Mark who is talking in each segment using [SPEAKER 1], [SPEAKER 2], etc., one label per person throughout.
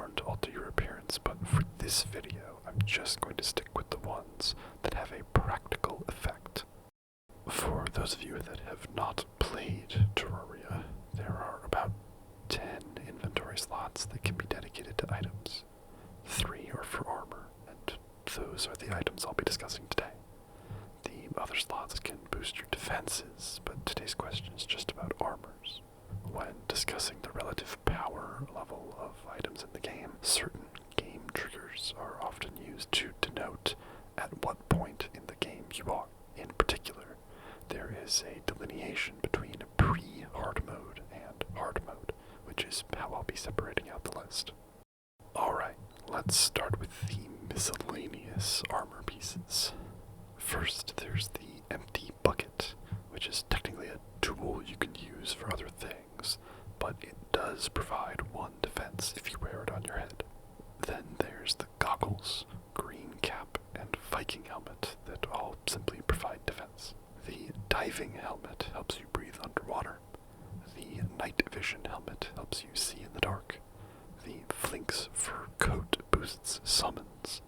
[SPEAKER 1] born to alter your appearance, but for this video, I'm just going to stick with the ones that have a practical effect. For those of you that have not played Terraria, there are about 10 inventory slots that can be dedicated to items. 3 are for armor, and those are the items I'll be discussing today. The other slots can boost your defenses, but today's question is just about armors. When discussing the relative power level of items in the game, certain game triggers are often used to denote at what point in the game you are. In particular, there is a delineation between Pre-Hardmode and Hardmode, which is how I'll be separating out the list. Alright, let's start with the miscellaneous armor pieces. First, there's the empty bucket, which is technically a tool you can use for other things, but it does provide 1 defense if you wear it on your head. Then there's the goggles, green cap, and Viking helmet that all simply provide defense. The diving helmet helps you breathe underwater. The night vision helmet helps you see in the dark. The Flink's fur coat boosts summons.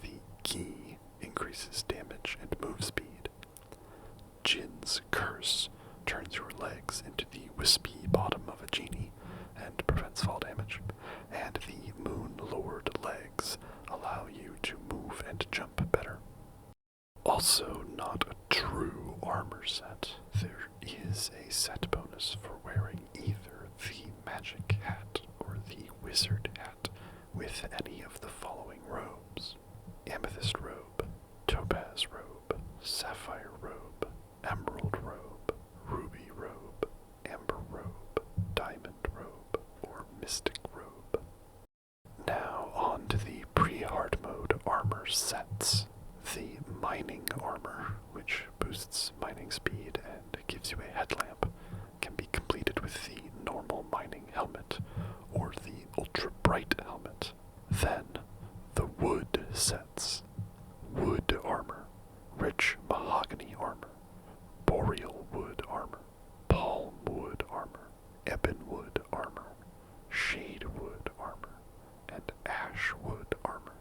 [SPEAKER 1] The gi increases damage and move speed. Jin's curse turns your legs into the wispy bottom of a genie and prevents fall damage. And the Moon Lord legs allow you to move and jump better. Also not a true armor set, there is a set bonus for wearing either the magic hat or the wizard hat with any of the following robes: amethyst robe, topaz robe, sapphire robe, emerald robe, ruby robe, amber robe, diamond robe, or mystic robe. Now on to the pre-hardmode armor sets. The mining armor, which boosts mining speed and gives you a headlamp, can be completed with the normal mining helmet or the ultra bright helmet. Then, the wood sets. Wood armor, rich mahogany armor, boreal wood armor, palm wood armor, ebon wood armor, shade wood armor, and ash wood armor.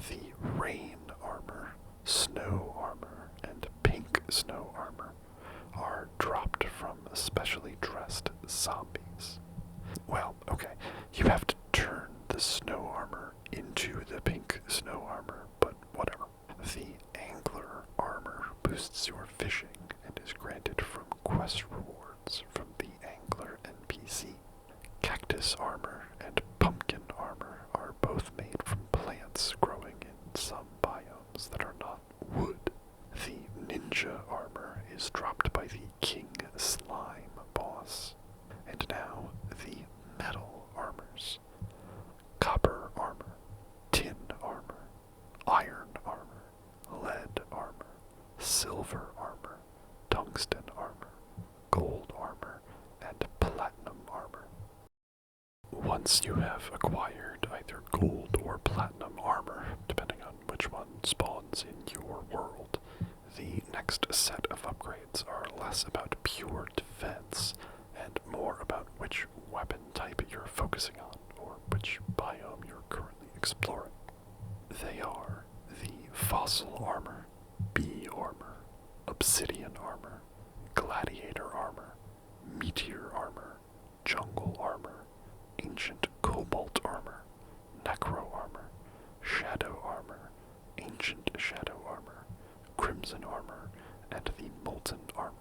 [SPEAKER 1] The rain armor, snow armor, and pink snow armor are dropped from specially dressed zombies. Well, okay, you have to turn the snow armor into the pink snow armor, but whatever. The angler armor boosts your fishing and is granted from quest rewards from the angler NPC. Cactus armor and pumpkin armor are both made from plants growing in some biomes that are not wood. The ninja armor is dropped by the King Slime boss. And now, the metal armors. Copper armor, tin armor, iron armor, lead armor, silver armor, tungsten armor, gold armor, and platinum armor. Once you have acquired either gold or platinum armor, depending on which one spawns in your world, the next set of upgrades are less about pure defense and more about which weapon type you're focusing on or which biome you're currently exploring. They are the fossil armor, bee armor, obsidian armor, gladiator armor, meteor armor, jungle armor, ancient cobalt armor, necro armor, shadow armor, ancient shadow armor, crimson armor, and the molten armor.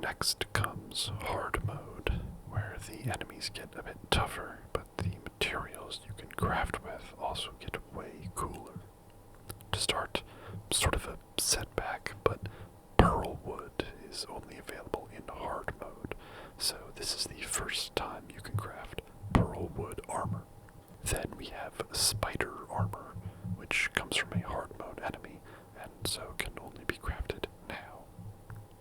[SPEAKER 1] Next comes hard mode, where the enemies get a bit tougher, but the materials you can craft with also get way cooler. To start, sort of a setback, but pearl wood is only available in hard mode, so this is the first time you can craft pearl wood armor. Then we have spider armor, which comes from a hard mode enemy, and so can only be crafted now.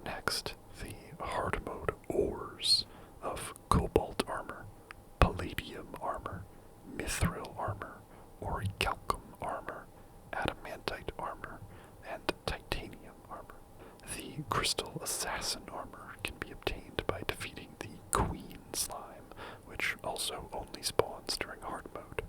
[SPEAKER 1] Next, the hard mode ores of cobalt armor, palladium armor, mithril armor, orichalcum armor, adamantite armor, and titanium armor. The crystal assassin armor can be obtained by defeating the queen slime, which also only spawns during hard mode.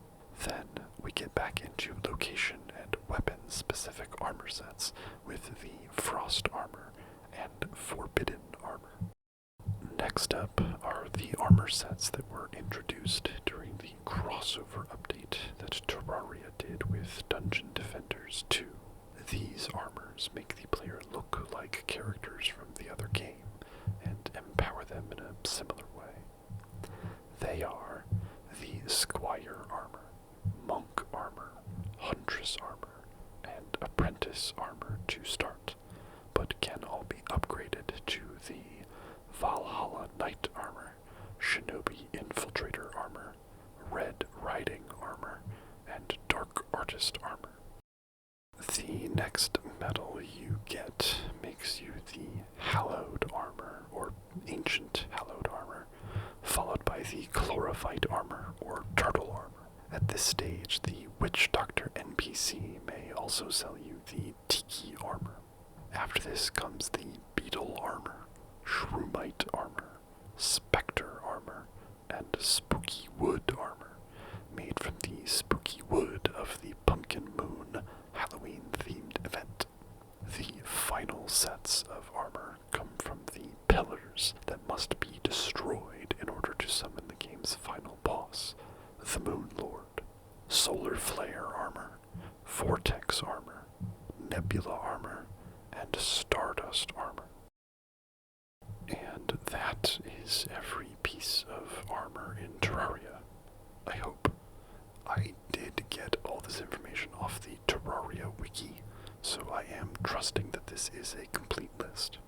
[SPEAKER 1] Then we get back into location and weapon-specific armor sets with the Frost Armor and Forbidden Armor. Next up are the armor sets that were introduced during the crossover update that Terraria did with Dungeon Defenders 2. These armors make the player look like characters from the other game and empower them in a similar way. They are the Squire Armor, Monk Armor, Huntress Armor, and Apprentice Armor to start, but can all be upgraded to the Valhalla Knight Armor, Shinobi Infiltrator Armor, Red Riding Armor, and Dark Artist Armor. The next medal you get makes you the Hallowed Armor, or Ancient Hallowed Armor, followed by the Chlorophyte Armor, or Turtle Armor. At this stage, the Witch Doctor NPC may also sell you the Tiki Armor. After this comes the Beetle Armor, Shroomite Armor, Spectre Armor, and Spooky Wood Armor, made from the spooky wood of the Pumpkin Moon Halloween-themed event. The final sets of armor come from the pillars that must be destroyed in order to summon the game's final boss, the Moon Lord. Solar Flare Armor, Vortex Armor, Nebula Armor, and Stardust Armor. And that is every piece of armor in Terraria, I hope. I did get all this information off the Terraria wiki, so I am trusting that this is a complete list.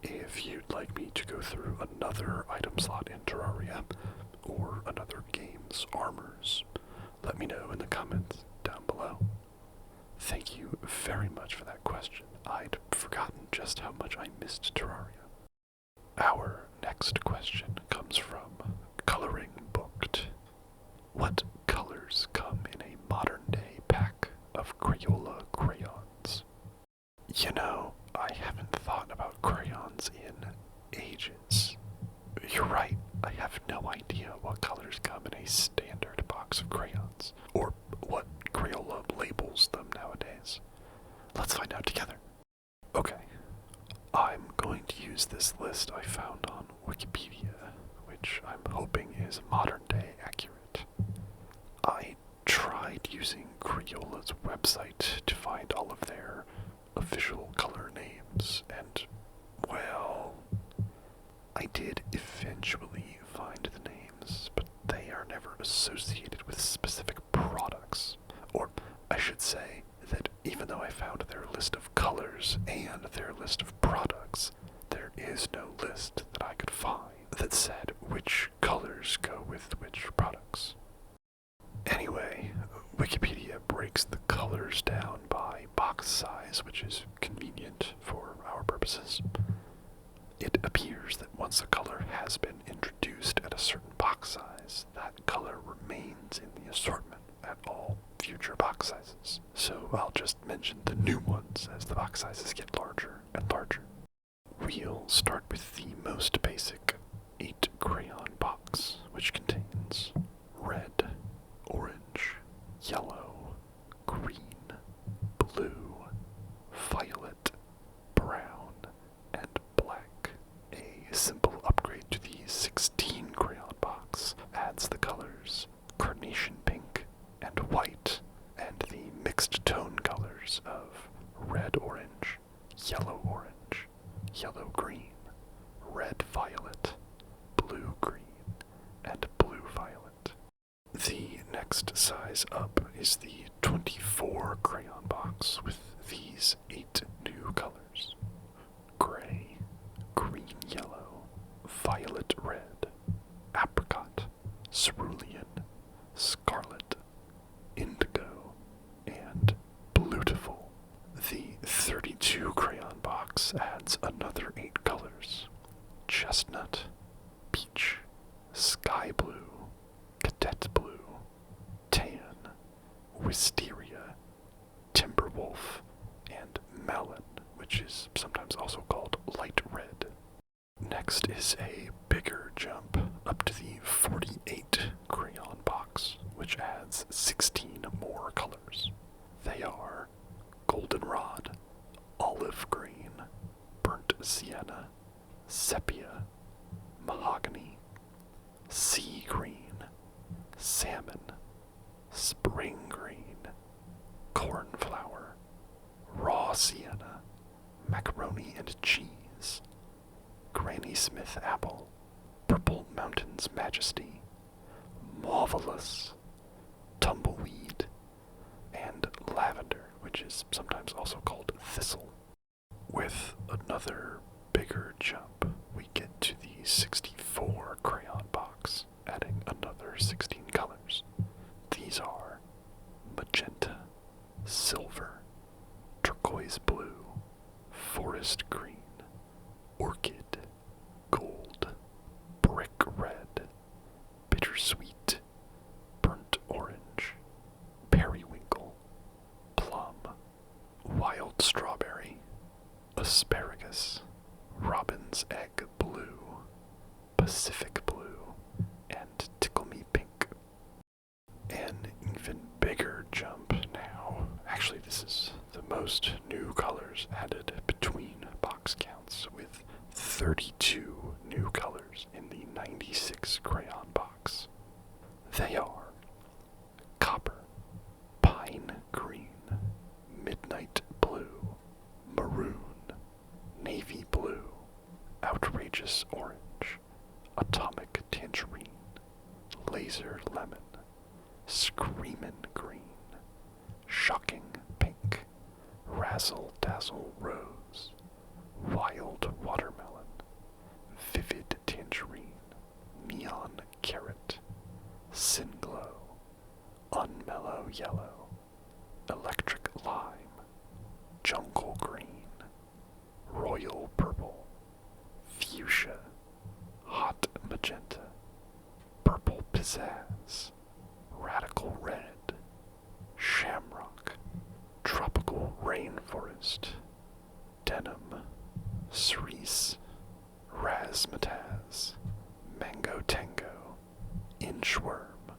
[SPEAKER 1] If you'd like me to go through another item slot in Terraria, or another game's armors, let me know in the comments down below. Thank you very much for that question. I'd forgotten just how much I missed Terraria. Our next question comes from Coloring Booked. What colors come in a modern-day pack of Crayola crayons? You know, I haven't thought about crayons in ages. You're right, I have no idea what colors come in a standard box of crayons, or what Crayola labels them nowadays. Let's find out together. Okay, I'm going to use this list I found on Wikipedia, which I'm hoping is modern-day accurate. I tried using Crayola's website to find all of their official color names, and, well, I did eventually find the names, but they are never associated with specific products. Or, I should say, that even though I found their list of colors and their list of products, there is no list that I could find that said which colors go with which products. Anyway, Wikipedia breaks the colors down by box size, which is convenient for our purposes. It appears that once a color has been introduced at a certain box size, that color remains in the assortment at all future box sizes. So I'll just mention the new ones as the box sizes get larger and larger. We'll start with the most basic 8 crayon box, which contains red, orange, yellow, green, blue, violet, brown, and black. A simple upgrade to the 16 crayon box adds the colors carnation pink and white, and the mixed tone colors of red orange, yellow orange, yellow green, red violet, blue green, and blue violet. The next size up is the 24 crayon box with these 8 new colors: gray, green yellow, violet red, apricot, cerulean, scarlet, indigo, and beautiful. The 32 crayon box adds another 8 colors: chestnut, peach, sky blue, cadet blue, tan, wisteria, timberwolf, and melon, which is sometimes also called light red. Next is a bigger jump up to the 48 which adds 16 more colors. They are goldenrod, olive green, burnt sienna, sepia, mahogany, sea green, salmon, spring green, cornflower, raw sienna, macaroni and cheese, Granny Smith apple, purple mountain's majesty, marvelous, tumbleweed, and lavender, which is sometimes also called thistle. With another bigger jump, we get to the 64 crayon box, adding another 16 colors. These are magenta, silver, turquoise blue, forest green, orchid, gold, brick red, bittersweet, burnt orange, periwinkle, plum, wild strawberry, asparagus, robin's egg blue, Pacific blue, and tickle me pink. An even bigger jump now. Actually, this is the most new colors added between box counts, with 32 new colors in the 96 crayon box. They are copper, pine green, midnight blue, maroon, navy blue, outrageous orange, atomic tangerine, laser lemon, screamin' green, shocking pink, razzle dazzle rose, wild watermelon, vivid tangerine, neon carrot, synglow, unmellow yellow, electric lime, jungle green, royal purple, fuchsia, hot magenta, purple pizzazz, radical red, shamrock, tropical rainforest, denim, cerise, razzmatazz, mango tango, inchworm,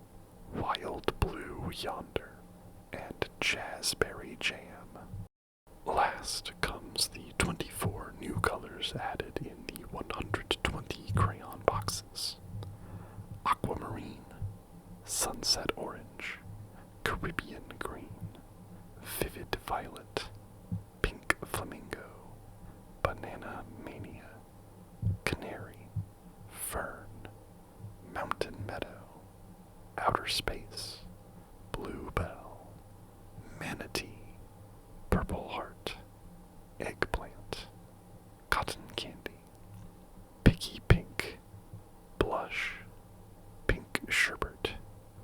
[SPEAKER 1] wild blue yonder, and jazzberry jam. Last comes the 24 new colors added in the 120 crayon boxes. Aquamarine, sunset orange, Caribbean green, vivid violet, pink flamingo, banana mania, canary, fern, mountain meadow, outer space, bluebell, manatee, purple heart, eggplant, cotton candy, picky pink, blush, pink sherbet,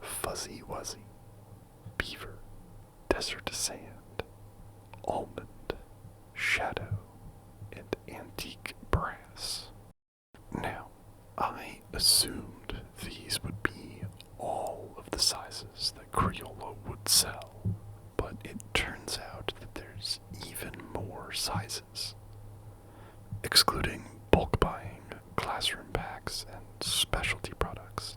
[SPEAKER 1] fuzzy wuzzy, beaver, desert sand, almond, shadow, and antique brass. Now, I assumed these would be all of the sizes that Crayola would sell, but it turns out that there's even more sizes. Excluding bulk buying, classroom packs, and specialty products,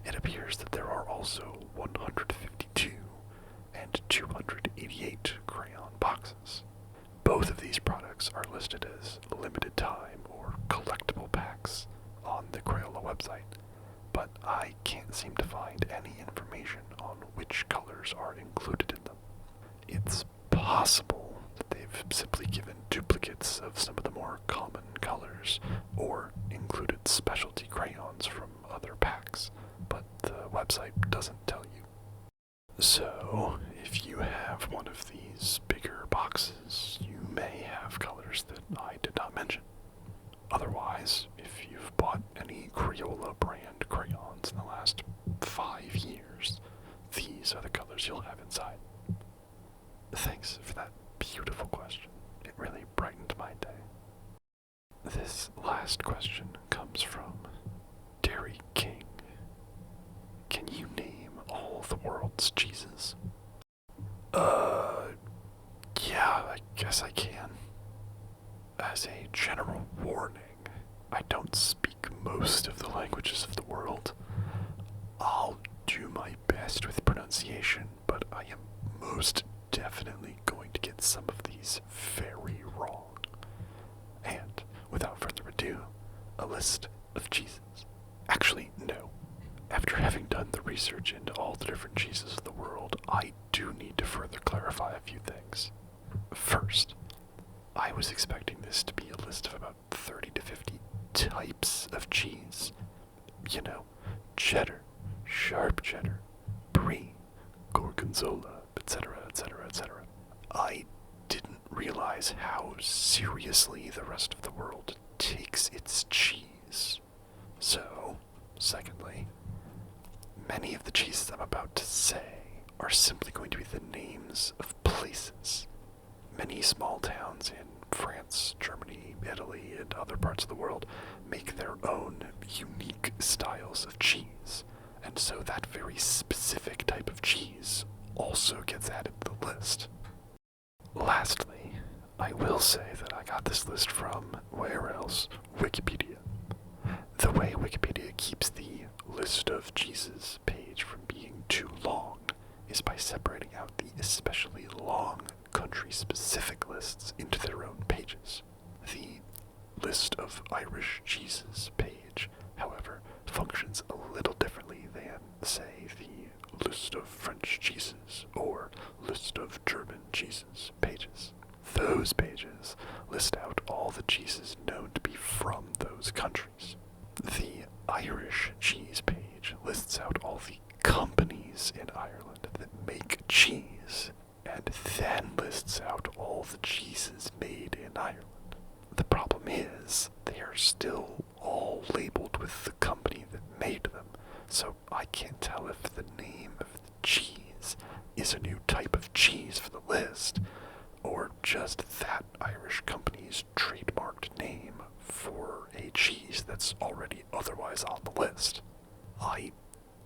[SPEAKER 1] it appears that there are also 152 and 288 crayon boxes. Both of these products are listed as limited time or collectible packs on the Crayola website, but I can't seem to find any information on which colors are included in them. It's possible that they've simply given duplicates of some of the more common colors, or included specialty crayons from other packs, but the website doesn't tell you. So, if you have one of these bigger boxes, you may have colors that I did not mention. Otherwise, if you've bought any Crayola brand crayons in the last 5 years, these are the colors you'll have inside. Thanks for that beautiful question. It really brightened my day. This last question comes from Dairy King. Can you name all the world's cheeses? Yeah, I guess I can. As a general warning, I don't speak most of the languages of the world. I'll do my best best with pronunciation, but I am most definitely going to get some of these very wrong. And, without further ado, a list of cheeses. Actually, no. After having done the research into all the different cheeses of the world, I do need to further clarify a few things. First, I was expecting this to be a list of about 30 to 50 types of cheese. You know, cheddar, sharp cheddar, brie, gorgonzola, etc., etc., etc. I didn't realize how seriously the rest of the world takes its cheese. So, secondly, many of the cheeses I'm about to say are simply going to be the names of places. Many small towns in France, Germany, Italy, and other parts of the world make their own unique styles of cheese, and so that very specific type of cheese also gets added to the list. Lastly, I will say that I got this list from, where else? Wikipedia. The way Wikipedia keeps the list of cheeses page from being too long is by separating out the especially long country-specific lists into their own pages. The list of Irish cheeses page, however, functions a little differently than, say, the list of French cheeses or list of German cheeses pages. Those pages list out all the cheeses known to be from those countries. The Irish cheese page lists out all the companies in Ireland that make cheese, and then lists out all the cheeses made in Ireland. The problem is, they are still all labeled with the company that made them, so I can't tell if the name of the cheese is a new type of cheese for the list, or just that Irish company's trademarked name for a cheese that's already otherwise on the list. I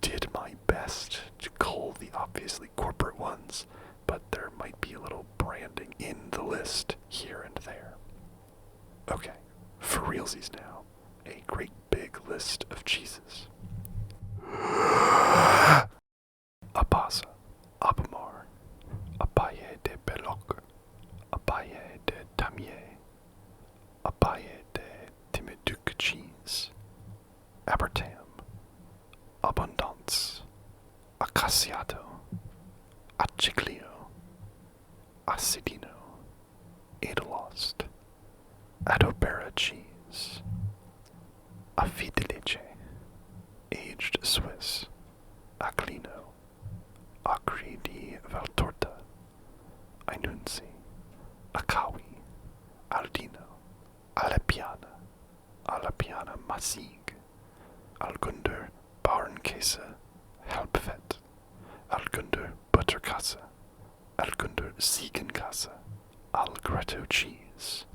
[SPEAKER 1] did my best to cull the obviously corporate ones, but there might be a little branding in the list here and there. Okay, for realsies now, a great big list of cheeses. Abasa, Abamar, Abaye de Belloc, Abaye de Tamier, Abaye de Timiduc cheese, Abertam, Abundance, Acaciato, Aciglio, Acidino, Edelost, Adobera cheese, Affidelice, aged Swiss, Aclino, Acri di Valtorta, Ainunzi, Akawi, Aldino, Alepiana, Alepiana Masig, Algunder Bauernkäse, Halbfett, Algunder Butterkäse, Algunder Ziegenkäse, Algretto cheese,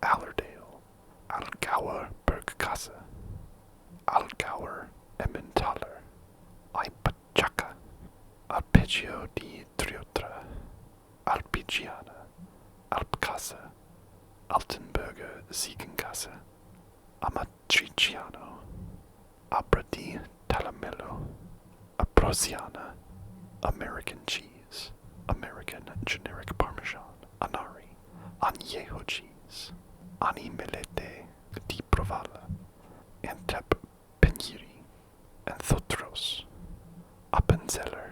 [SPEAKER 1] Allerdale, Allgauer Bergkäse, Allgauer Emmentaler, Aipachaka, Alpeggio di Triotra, Alpigiana, Alpkäse, Altenburger Ziegenkäse, Amatriciano, Abra di Talamello, Aprosiana, American cheese, American generic Parmesan, Anari, Añejo cheese, Animelete di Provala, Antep Penjiri, Anthotros, Appenzeller,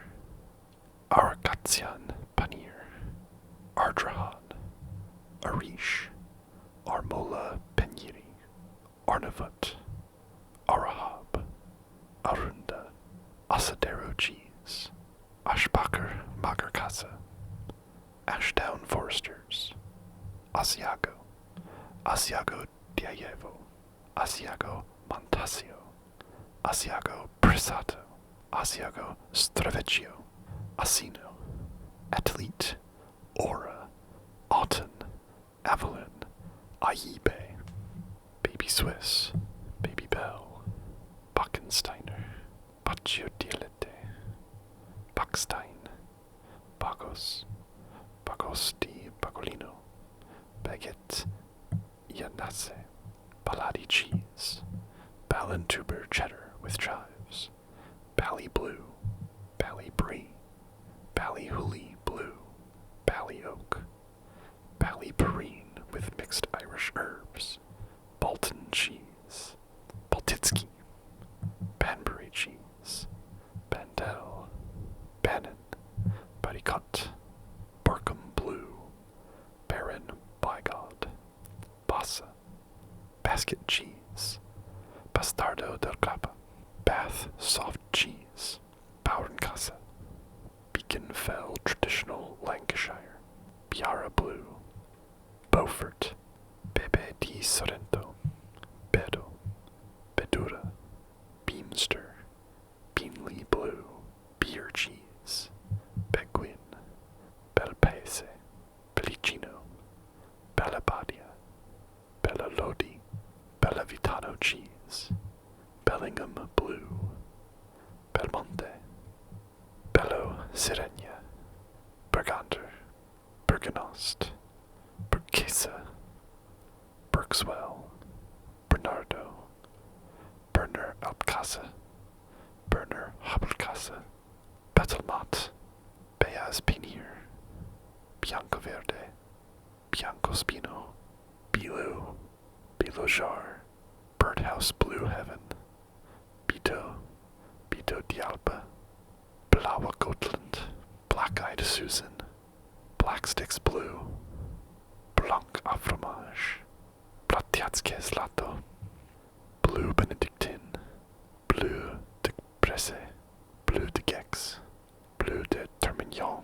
[SPEAKER 1] Arcatian Panir, Ardrahan, Arish, Armola Penjiri, Arnavut, Arahab, Arunda, Asadero cheese, Ashbacher Magerkäse, Ashdown Foresters, Asiago, Asiago Diajevo, Asiago Montasio, Asiago Presato, Asiago Stravecchio, Asino, Athlete, Aura, Auten, Avalon, Aibe, Baby Swiss, Baby Bell, Backensteiner, Baccio Dialete, Backstein, Bagos, Bagos di Bagolino, Baguette, Yanase, Baladi cheese, Ballantuber cheddar with chives, Bally Blue, Bally Brie, Sirenia, Bergander, Bergenost, Berkesa, Berkswell, Bernardo, Berner Alpkassa, Berner Habelkassa, Battlemont, Beyaz Pinir, Bianco Verde, Bianco Spino, Bilu, Bilojar, Birdhouse Blue Heaven, Bito, Bito Dialpa, Blaue Gotland, Black-Eyed Susan, Black Sticks Blue, Blanc à Fromage, Platiatske Zlato, Blue Benedictine, Bleu de Presse, Bleu de Gex, Bleu de Termignon,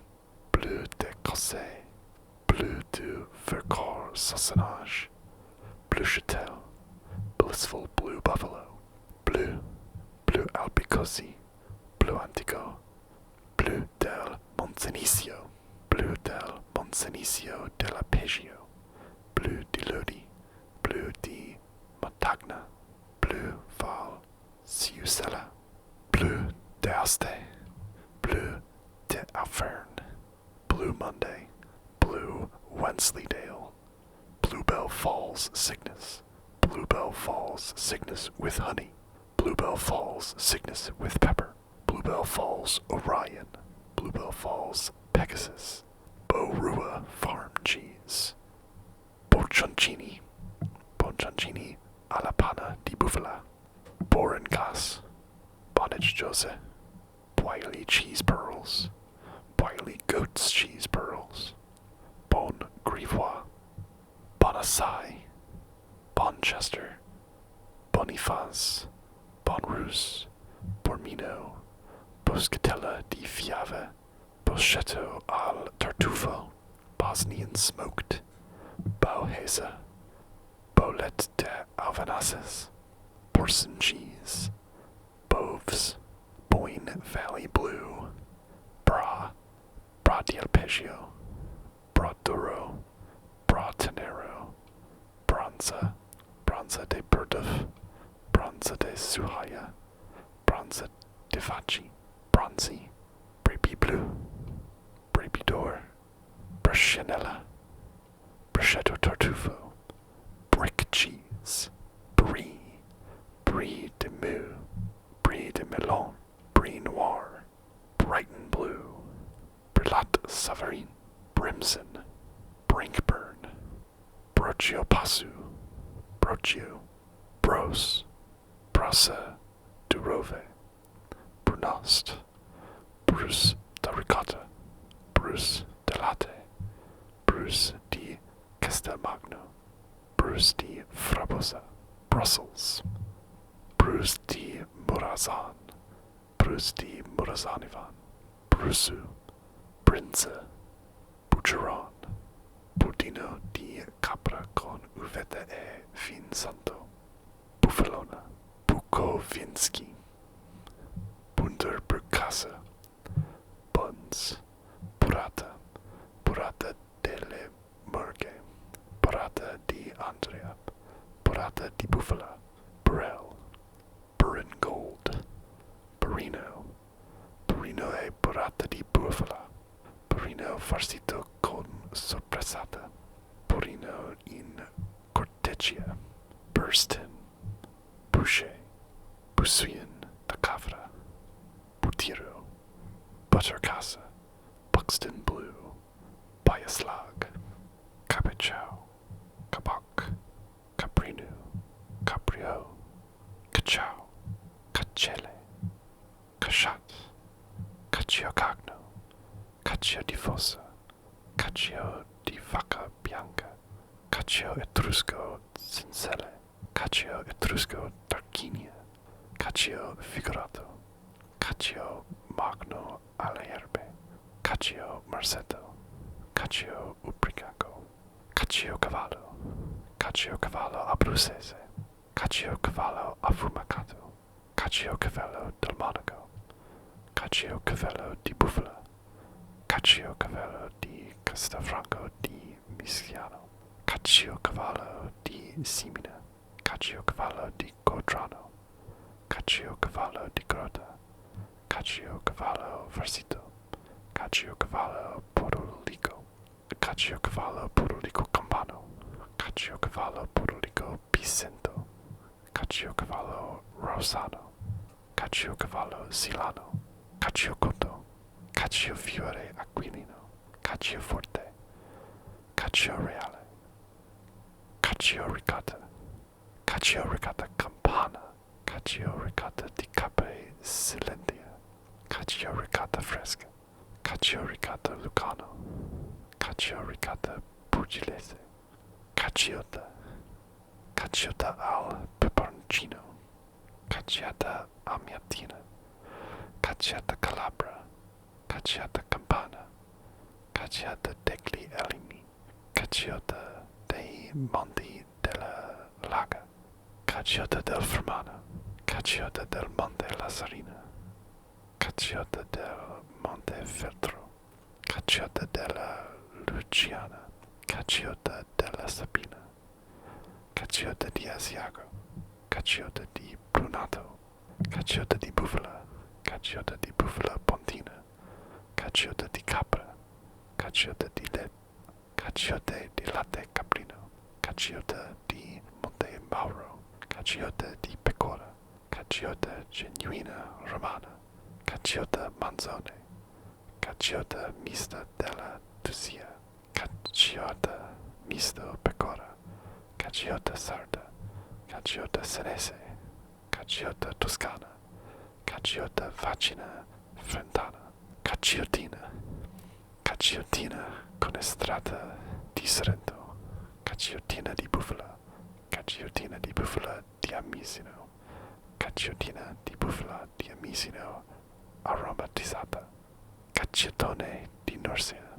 [SPEAKER 1] Bleu de Cossé, Bleu de Vercors Sassenage, Bleu Chatel, Blissful Blue Buffalo, Bleu, Bleu Albicosi, Bleu Antico, Bleu del Monsenicio, Bleu del Monsenicio della Peggio, Bleu di Lodi, Bleu di Montagna, Bleu Val Siusella, Bleu de Aste, Bleu de Auvergne, Blue Monday, Blue Wensleydale, Bluebell Falls Sickness, Bluebell Falls Sickness with honey, Bluebell Falls Sickness with pepper, Bluebell Falls Orion, Bluebell Falls Pegasus, Borua Farm Cheese, Boncioncini, Boncioncini alla panna di bufala, Borengas, Bonnage Jose, Boily Cheese Pearls, Boily Goat's Cheese Pearls, Bon Grivois, Bonassai, Bonchester, Bonifaz, Bonrus, Bormino, Boscatella di Fiave, Boschetto al Tartufo, Bosnian Smoked, Bauhesa, Bolet de Alvanaces, Porcine Cheese, Boves, Boyne Valley Blue, Bra, Bra di Alpeggio, Bra Duro, Bra Tenero, Bronza, Bronza de Burdov, Bronza de Suhaya, Bronza de Vaci, Bronzy, Braby Blue, Braby Door, Bruscinella, Bruschetto Tartufo, Brick Cheese, Brie, Brie de Meaux, Brie de Melon, Brie Noir, Brighton Blue, Brillat Savarin, Brimson, Brinkburn, Brochio Passu, Brochio, Bros, Brasa, Durove, Brunost, Bruce da Ricotta, Bruce de Latte, Bruce di Castelmagno, Bruce di Frabosa, Brussels, Bruce di Murazan, Bruce di Murazanivan, Brusu, Brinza, Bucheron, Budino di Capra con uvetta e vin santo, Buffalona, Bukovinski, Bunderburgkasse, Buns, Burrata, Burrata delle Murghe, Burrata di Andrea, Burrata di Bufala, Burrell, Burin Gold, Burino, Burino e Burrata di Bufala, Burino farcito con sorpressata, Burino in corteccia, Burston, Boucher, Busuyan da Cavra, Butiro, Buttercassa, Buxton Blue, Biaslag, Capichow, Kabak, Caprinu, Caprio, Cachow, Cacele, Cachat, Cacciocagno, Caccio di Fossa, Caccio di Vacca Bianca, Caccio Etrusco Zinsele, Caccio Etrusco Tarquinia, Caccio Figurato, Caccio Magno alle Erbe, Caccio Marsetto, Caccio Ubriaco, Caccio Cavallo Abruzzese, Caccio Cavallo Affumacato, Caccio Cavallo del Monaco, Caccio Cavallo di Bufala, Caccio Cavallo di Castelfranco di Mischiano, Caccio Cavallo di Simina, Caccio Cavallo di Codrano, Caccio Cavallo di Grota, Caccio Cavallo Farcito, Caciocavallo Porolico, Caciocavallo Porolico Campano, Caciocavallo Porolico Picento, Caciocavallo Rosano, Caciocavallo Silano, Caciocoto, Caciofiore Aquilino, Cacioforte, Cacioreale, Cacioricata, Cacioricata Campana, Cacioricata di Capre Silentia, Cacioricata Fresca, Cacioricata Lucano, Cacioricata Pugilese, Cacciota, Cacciota al Peperoncino, Cacciata Amiatina, Cacciata Calabra, Cacciata Campana, Cacciata degli Elimi, Cacciota dei Monti della Laga, Cacciota del Fermano, Cacciota del Monte Lazzarina, Cacciota del Monte Feltro, Cacciota della Luciana, Cacciota della Sabina, Cacciota di Asiago, Cacciota di Brunato, Cacciota di Bufala, Cacciota di Bufala Pontina, Cacciota di Capra, Cacciota di Cacciote di Latte Caprino, Cacciota di Monte Mauro, Cacciota di Pecora, Cacciota genuina romana, Cacciota manzone, Cacciota mista della Tusia, Cacciota misto pecora, Cacciota sarda, Cacciota senese, Cacciota toscana, Cacciota vacina frentana, Cacciotina, Cacciotina conestrata di Sorrento, Cacciotina di Bufala, Cacciotina di Bufala di Amisino, Cacciotina di Bufala di Amisino aromatizzata, Cacciotone di Norcia,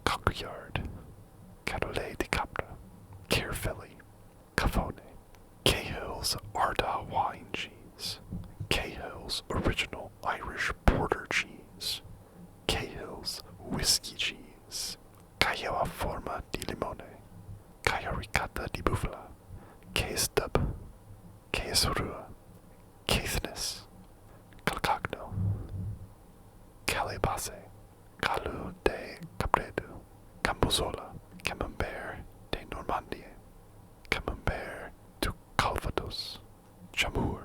[SPEAKER 1] Cockyard, Carolet di Capra, Caerphilly, Cafone, Cahill's Ardagh wine cheese, Cahill's original Irish porter cheese, Cahill's whiskey cheese, Caio a forma di limone, Caio ricotta di bufala, Case dub, Case rua, Caithness, Calcagno, Calibase, Calu de Cabredo, Cambozola, Camembert de Normandie, Camembert du Calvados, Chamour,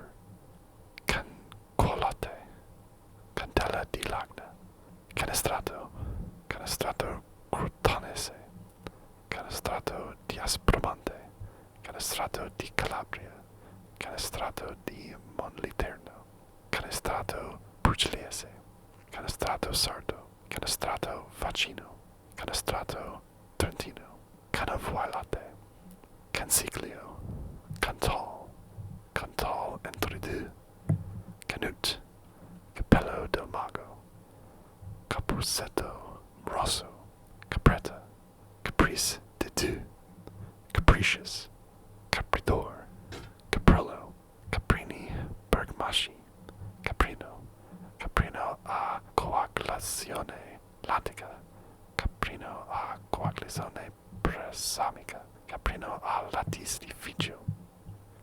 [SPEAKER 1] Cancolate, Candela di Lagna, Canestrato, Canestrato Crutanese, Canestrato di Aspromante, Canestrato di Calabria, Canestrato di Monliterno, Canestrato Pugliese, Canestrato Sardo, Canestrato Vacino, Canestrato Trentino, Canavuolate, Canciglio, Cantal, Cantal entre deux, Canute, Capello del Mago, Capusetto Rosso, Capretta, Caprice de deux, Capricious, Capridor, Caprillo, Caprini Bergmaschi, Caprino, Caprino a coagulazione lattica, Caprino a coagulazione presamica, Caprino a latistificio,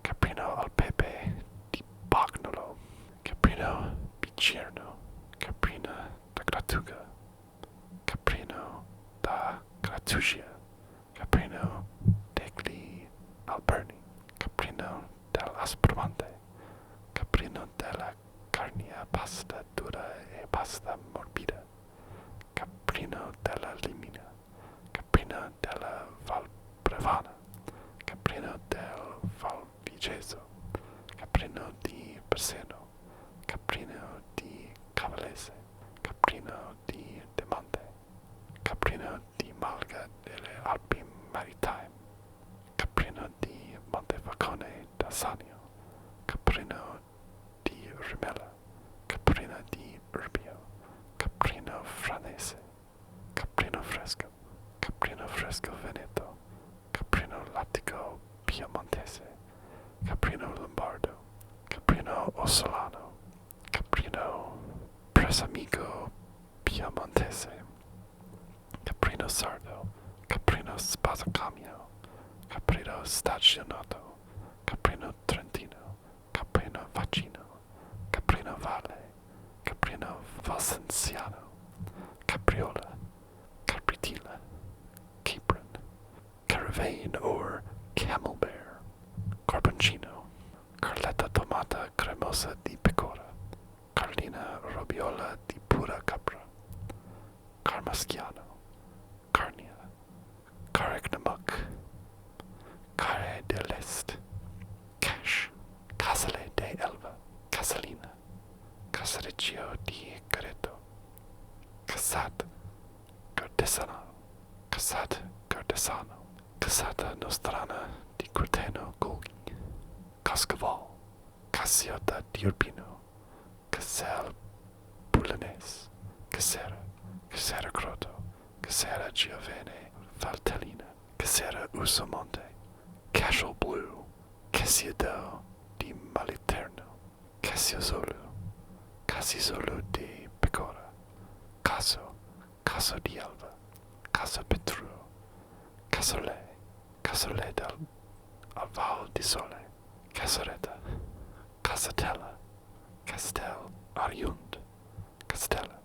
[SPEAKER 1] Caprino al pepe di Bagnolo, Caprino Bicierno, Caprina da Gratuga, Caprino da Gratugia, Caprino degli Alberni, Caprino dell'Aspromante, Caprino della Carnia pasta dura e pasta morbida, Caprino della Limina, Caprino della Valbrevana, Caprino del Valvigeso, Caprino di Perseno, Caprino di Cavallese, Caprino di Demonte, Caprino di Malga delle Alpi Maritime, Caprino di Montefalcone d'Assanio, Caprino di Rimella, Caprino di Urbio, Caprino Franese, Caprino Fresco Veneto, Caprino Lattico Piemontese, Caprino Lombardo, Caprino Ossolano, Caprino Presamico Piemontese, Caprino Sardo, Caprino Spasacamio, Caprino Stagionato, Caprino Trentino, Caprino Vacino, Caprino Valle, Caprino Valsenziano, Crayola, Capritilla, Capron, Caravane or Camel Bear, Carboncino, Carletta Tomata Cremosa di Pecora, Carlina Robiola di Pura Capra, Carmaschiano, Carnia, Carignamuc, Care de l'Est, Cash, Casale de Elva, Casalina, Casariccio di Careto, Casat, Gardesano, Casat, Gardesano, Casata Nostrana di Corteno Golgi, Cascaval, Cassiota di Urbino, Casel Bulanes, Casera, Casera Croto, Casera Giovene Valtellina, Casera Usomonte, Cashel Blue, Cassiado di Maliterno, Cassiozolo, Cassizolo di Pecora, Caso, Caso di Alva, Caso Petruo, Casolè, Casolè del Val di Sole, Casoretta, Casatella, Castel Ariund, Castella,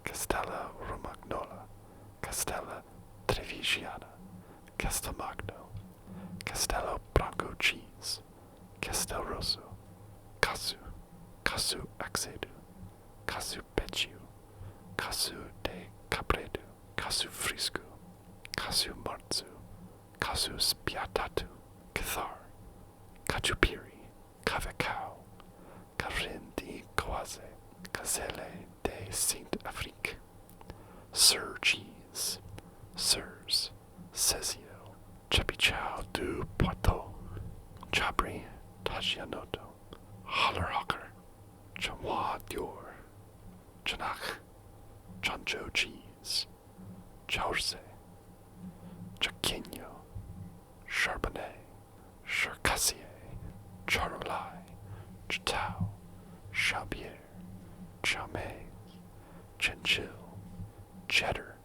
[SPEAKER 1] Castella Romagnola, Castella Trevigiana, Castelmagno, Castello Branco Cheese, Castel Rosso, Casu, Casu Axedu, Casu Peciu, Casu de Capredu, Casu Frisco, Casu Marzu, Casu Spiatatu, Cathar, Cachupiri, Cavacao, Carin di Coise, Gazelle de Saint-Afrique, Sir Cheese, Sirs, Cezio, Chapichao du Poitou, Chabri, Tagianoto, Hollerhocker, Chamois Dior, Chanach, Chancho Cheese, Chaurse, Chaquinho, Charbonnet, Charcassier, Charolais, Chatau, Chabier, Chamay, Chinchil, Cheddar,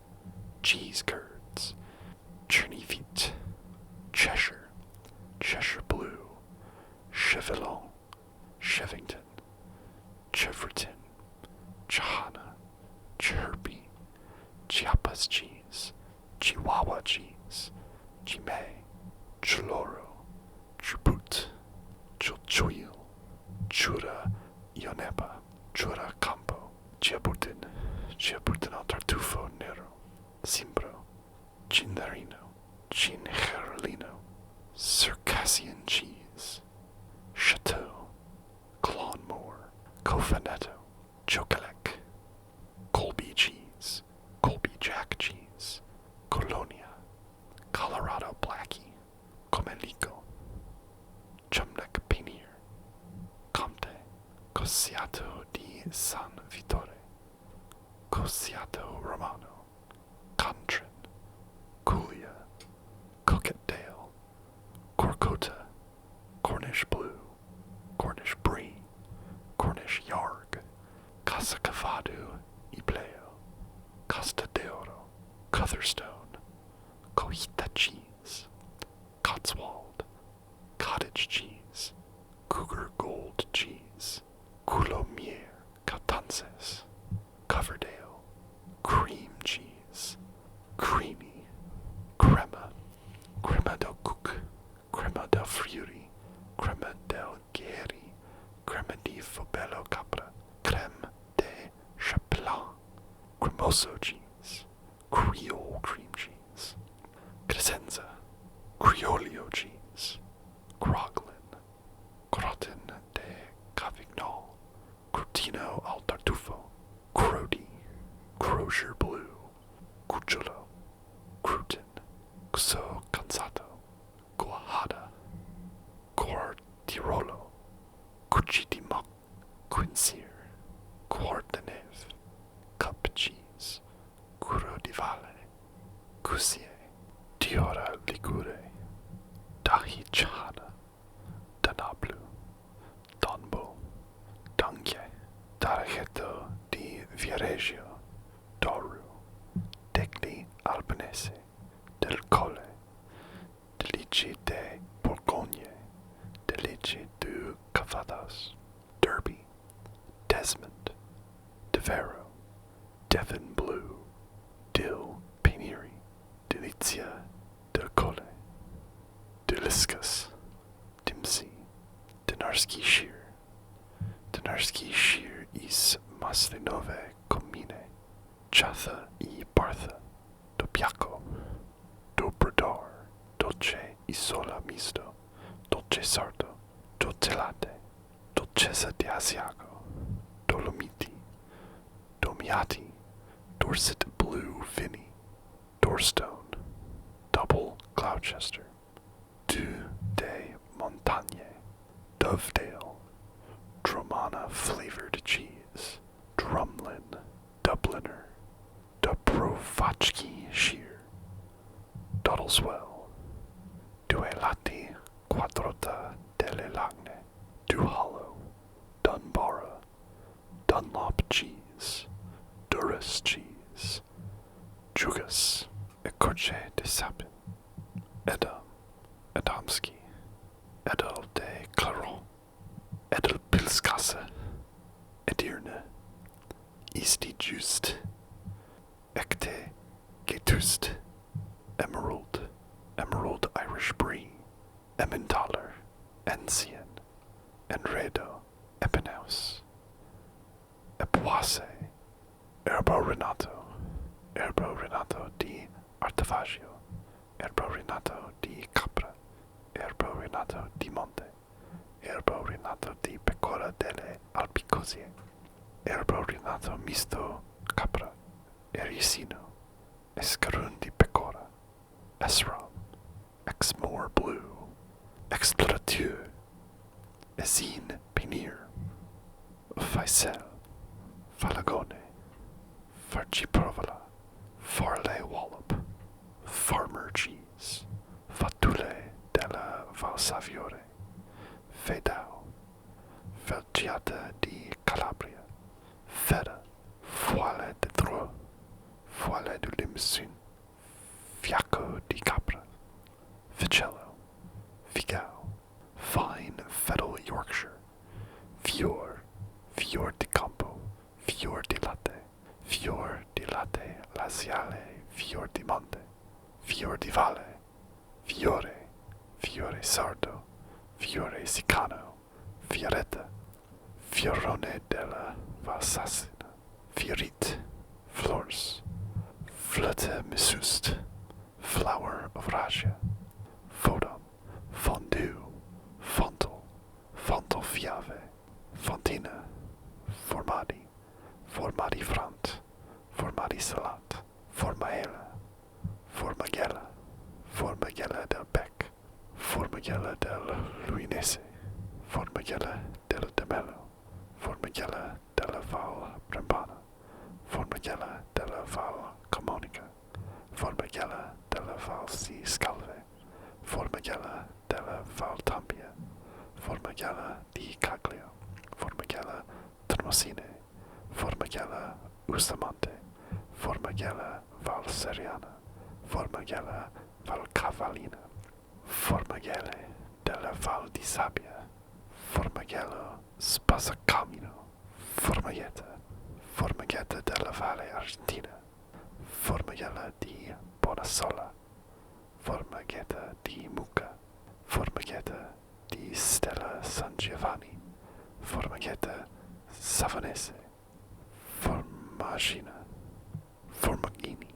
[SPEAKER 1] Cheese Curds, Chernivite, Cheshire, Cheshire Blue, Chevelon, Chevington, Cheverton, Chahana, Chirpy, Chiapas cheese, Chihuahua cheese, Chimay, Chiloro, Chubut, Chulchuil, Chura Ionepa, Chura Campo, Chiabutin, Chiabutin al Tartufo Nero, Simbro, Cindarino, Cingerlino, Circassian cheese, Chateau, Clonmore, Cofanetto, Chocolec, Colby cheese, Colby Jack cheese, Colonia, Colorado Blackie, Comelico, Chumnec Pinier, Comte, Cosiato di San Vittore, Cosiato Romano, Contrin, Culia, Coquetdale, Corcota, Cornish Blue, Cornish Brie, Cornish Yarg, Casa Cavado, Ibleo, Costa de Oro, Cotherstone, Cojita cheese, Cotswold, Cottage cheese, Cougar Gold cheese, Coulommiers, Catances, Coverdale, Cream cheese, Creamy, Crema, Crema del Cook, Crema del Friuli, Crema del Ghieri, Crema di Fobello Capra, Creme de Chapelin, Cremoso cheese, Creole cream cheese, Crescenza, Criolio cheese, Croglin, Croton de Cavignon, Crotino al Tartufo, Crody, Crozier Blue, Cucciolo, Cruton, Cuso Cansato, Guajada, Quartirolo, Cucitimoc, Quincier, Quart de Neve, Cup cheese, Curo di Valle, Cusier, Diora Ligure, Dahi Chana, Danablu, Donbo, Dangye, Darajeto di Viareggio, Doru, Degli Albanese, Del Colle, Delici de Bourgogne, Delici du Cavadas, Derby, Desmond, Devero, Devon Blue, Dill Pienieri, Delizia del Colle, Deliscus, Dimsey, Dinarski Shear, Dinarski Shear is Maslinove Comine, Chatha I Bartha, Dopiaco, Dobrador, Dolce Isola Misto, Dolce Sardo, Dolcelate, Dolcezza di Asiago, Dolomiti, Domiati, Dorset Blue Vinny, Dorstone, Double Gloucester, Du de Montagne, Dovedale, Dromana Flavored Cheese, Drumlin, Dubliner, Dubrovachki Shear, Dottleswell, Duelati Quadrota delle Lagne, Duhollow, Dunbara, Dunlop Cheese, Duras Cheese, Jugas, Ecorche de Sapin, Edam, Adamski, Edel de Claron, Edel Pilskasse, Edirne, Easty Just, Ekte, Getust, Emerald, Emerald Irish Brie, Emmentaler, Enzian, Enredo, Epinaus, Epoise, Erbo Renato di Artavaggio, Erbo Renato di Capra, Erbo Renato di Monte, Erbo Renato di Pecora delle Albicosie, Erbo Renato Misto Capra, Ericino, Escarun di Pecora, Esram, Exmoor Blue, Explorateur, Ezine Pinir, Faisal, Falagone, Farciprovola, Farley Wallop, Farmer Cheese, Fatule della Valsaviore, Fedao, Felgiata di Calabria, Feta, Foile de Dreux, Foile du Limousin, Fiacco di Capra, Ficello, Figao, Fine Fettle Yorkshire, Fior, Fior di Campo, Fior di Latte Laziale, Fior di Monte, Fior di Valle, Fiore, Fiore Sardo, Fiore Sicano, Fioretta, Fiorone della Valsassina, Fiorit, Flors, Flotte Misust, Flower of Raja, Fodom, Fondue, Fontal, Fontal Fiave, Fontina, Formadi, Formadi Front, Formadi Salat, Formaela, Formagella, Formagella del Bec, Formagella del Luinese, Formagella del Demello, Formagella della Val Brembana, Formagella della Val Comonica, Formagella della Val Si Scalve, Formagella della Val Tambia, Formagella di Caglio, Formagella Termosine, Formagella Ustamante, Formagella Val Seriana, Formagella Val Cavallina, Formagelle della Val di Sabbia, Formagello Spasacamino, Formaghetta della Valle Argentina, Formaghella di Bonassola, Formaghetta di Mucca, Formaghetta di Stella San Giovanni, Formaghetta Savanese, Formagina, Formaghini,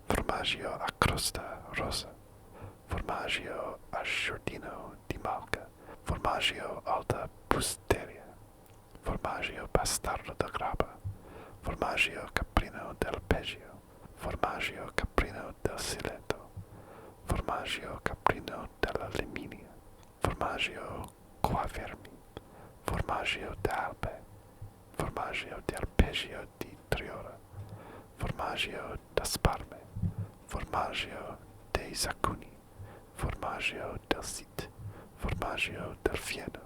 [SPEAKER 1] Formaggio a crosta rosa, Formaggio a Giordino di Malca, Formaggio alta Pusteria, Formaggio bastardo da Grappa, Formaggio caprino del Peggio, Formaggio caprino del Sileto, Formaggio caprino della Liminia, Formaggio Quavermi, Formaggio d'Alpe, Formaggio del Peggio di Triora, Formaggio da Sparme, Formaggio dei Zacuni, Formaggio del Sit, Formaggio del Fieno,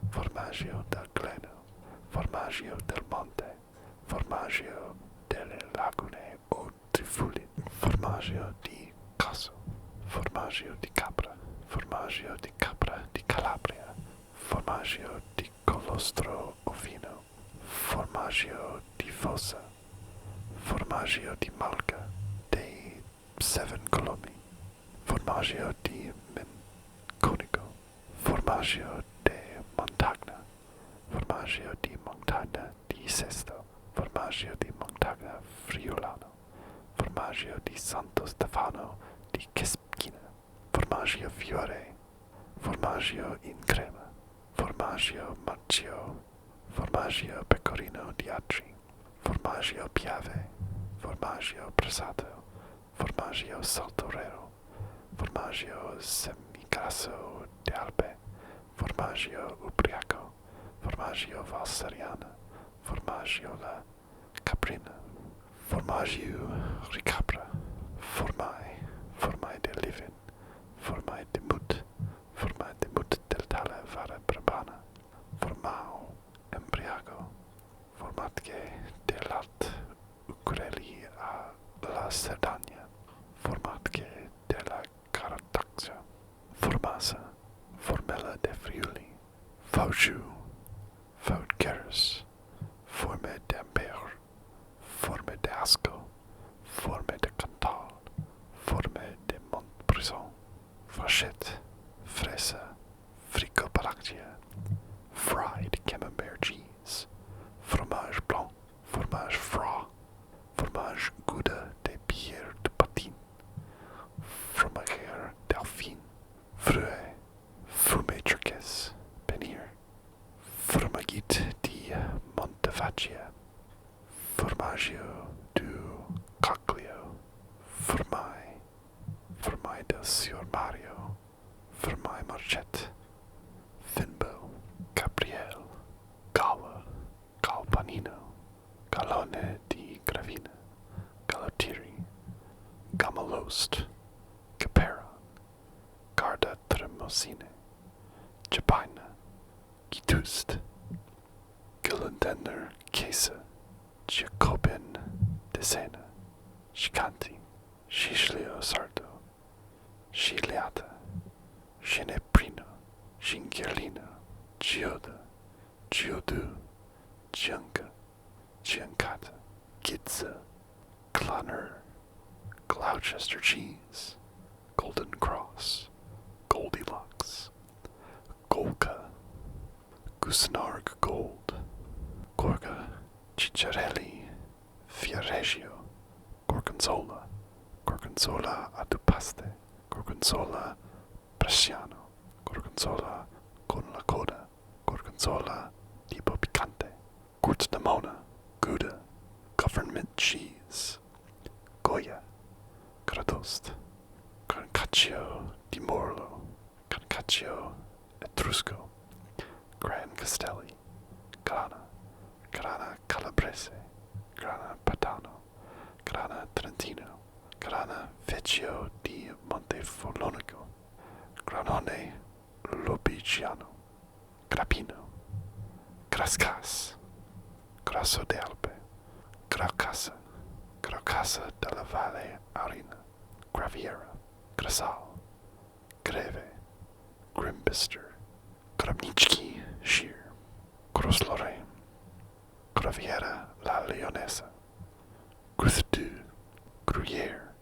[SPEAKER 1] Formaggio del Gleno, Formaggio del Monte, Formaggio delle Lagune o Trifuli, Formaggio di Casso, Formaggio di Capra, Formaggio di Capra di Calabria, Formaggio di Colostro Ovino, Formaggio di Fossa, Formaggio di Malga dei 7 Colomi, Formaggio di Menconico, Formaggio de Montagna, Formaggio di Montagna di Sesto, Formaggio di Montagna Friulano, Formaggio di Santo Stefano di Kespina, Formaggio Fiore, Formaggio in crema, Formaggio Macchio, Formaggio Pecorino di Acri, Formaggio Piave, Formaggio Pressato, Formaggio Saltorero, Formaggio Semigrasso d'Alpe, Formaggio Ubriaco, Formaggio Valseriana, Formaggio La Caprina, Formaggio Ricapra, Formai de Livin, Formai de Mut del Tale Vara Brabana, Formao Embriago, Formatque de Lat Ucreli a la Cerdagna, Formatque de la Carataxia, Formasa, Formella de Friuli, Fauju, Fautgeris, Forme d'Ampere, Forme d'Asco, Forme de Cantal, Forme de Montbrison, Frachette, Fresa, Fricopalactia, Fried Camembert cheese, Fromage Blanc, Fromage Froid, Fromage Gouda de Pierre de Patine, Fromagère Delphine, Fruet, Fumetrices, Penir, Fromagite di Montevaccia, Formaggio du Coglio, Formai del Signor Mario, Formai Marchette, Finbo, Gabriel, Gala, Galbanino, Galone di Gravina, Galotiri, Gamalost, Caperon, Garda Tremosine, Jabina, Gitust, Gillendenner Kesa, Jacobin Desena, Shikanti, Shishlio Sardo, Shiliata, Shineprino, Shingirlino, Gioda, Giodu, Gianca, Giancata, Gitza, Clonner, Gloucester Cheese, Golden Cross, Goldilocks, Golka, Gusnarg Gold, Gorga, Cicciarelli, Fiareggio, Gorgonzola, Gorgonzola Adupaste, Gorgonzola Bresciano, Gorgonzola con la coda, Gorgonzola tipo picante, Gurznemona, Gouda, Government Cheese, Goya, Gradost, Brancaccio di Morlo, Brancaccio Etrusco, Gran Castelli, Grana, Grana Calabrese, Grana Padano, Grana Trentino, Grana Vecchio di Montefolonico, Granone Lobiciano, Grappino, Grascas, Grasso d'Alpe, Graucasa, Graucasa della Valle Arina, Graviera, Grasal, Greve, Grimbister, Grabnichki Shear, Groslorraine, Graviera la Leonesa, Gruthdu, Gruyere,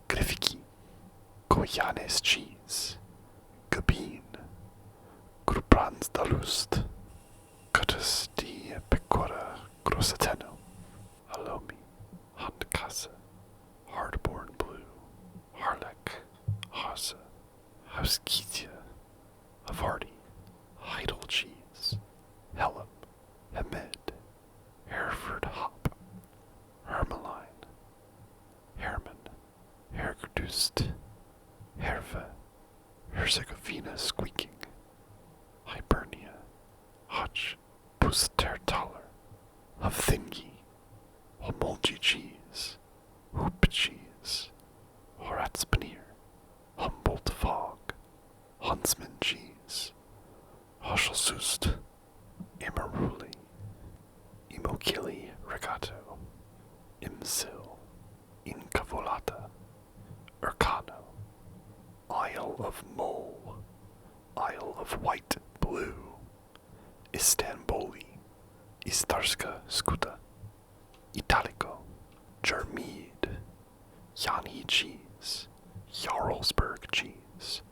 [SPEAKER 1] Griffiki, Goyanes Cheese, Gabine, Grubrans da Lust, Cutus di Pecora Grossateno, Alomi, Handkasa, Hardborn Blue, Harlech, Hasa, Houseketia, Havarti, Heidel Cheese, Helm, Hamed, Hereford Hop, Hermeline, Herman, Hergerdust, Herve, Herzegovina Squeaking, Hibernia, Hutch, Pustertaler, Hopthingi, Homolgi Cheese, Hoop Cheese, Horatzpanir, Humboldt Fog, Huntsman Cheese, Hoschelsust, Imaruli, Imokili Regato, Imsil, Incavolata, Urcano, Isle of Mole, Isle of White Blue, Istanbuli, Istarska Skuta, Italico, Jarmead, Yanni cheese, Jarlsberg cheese,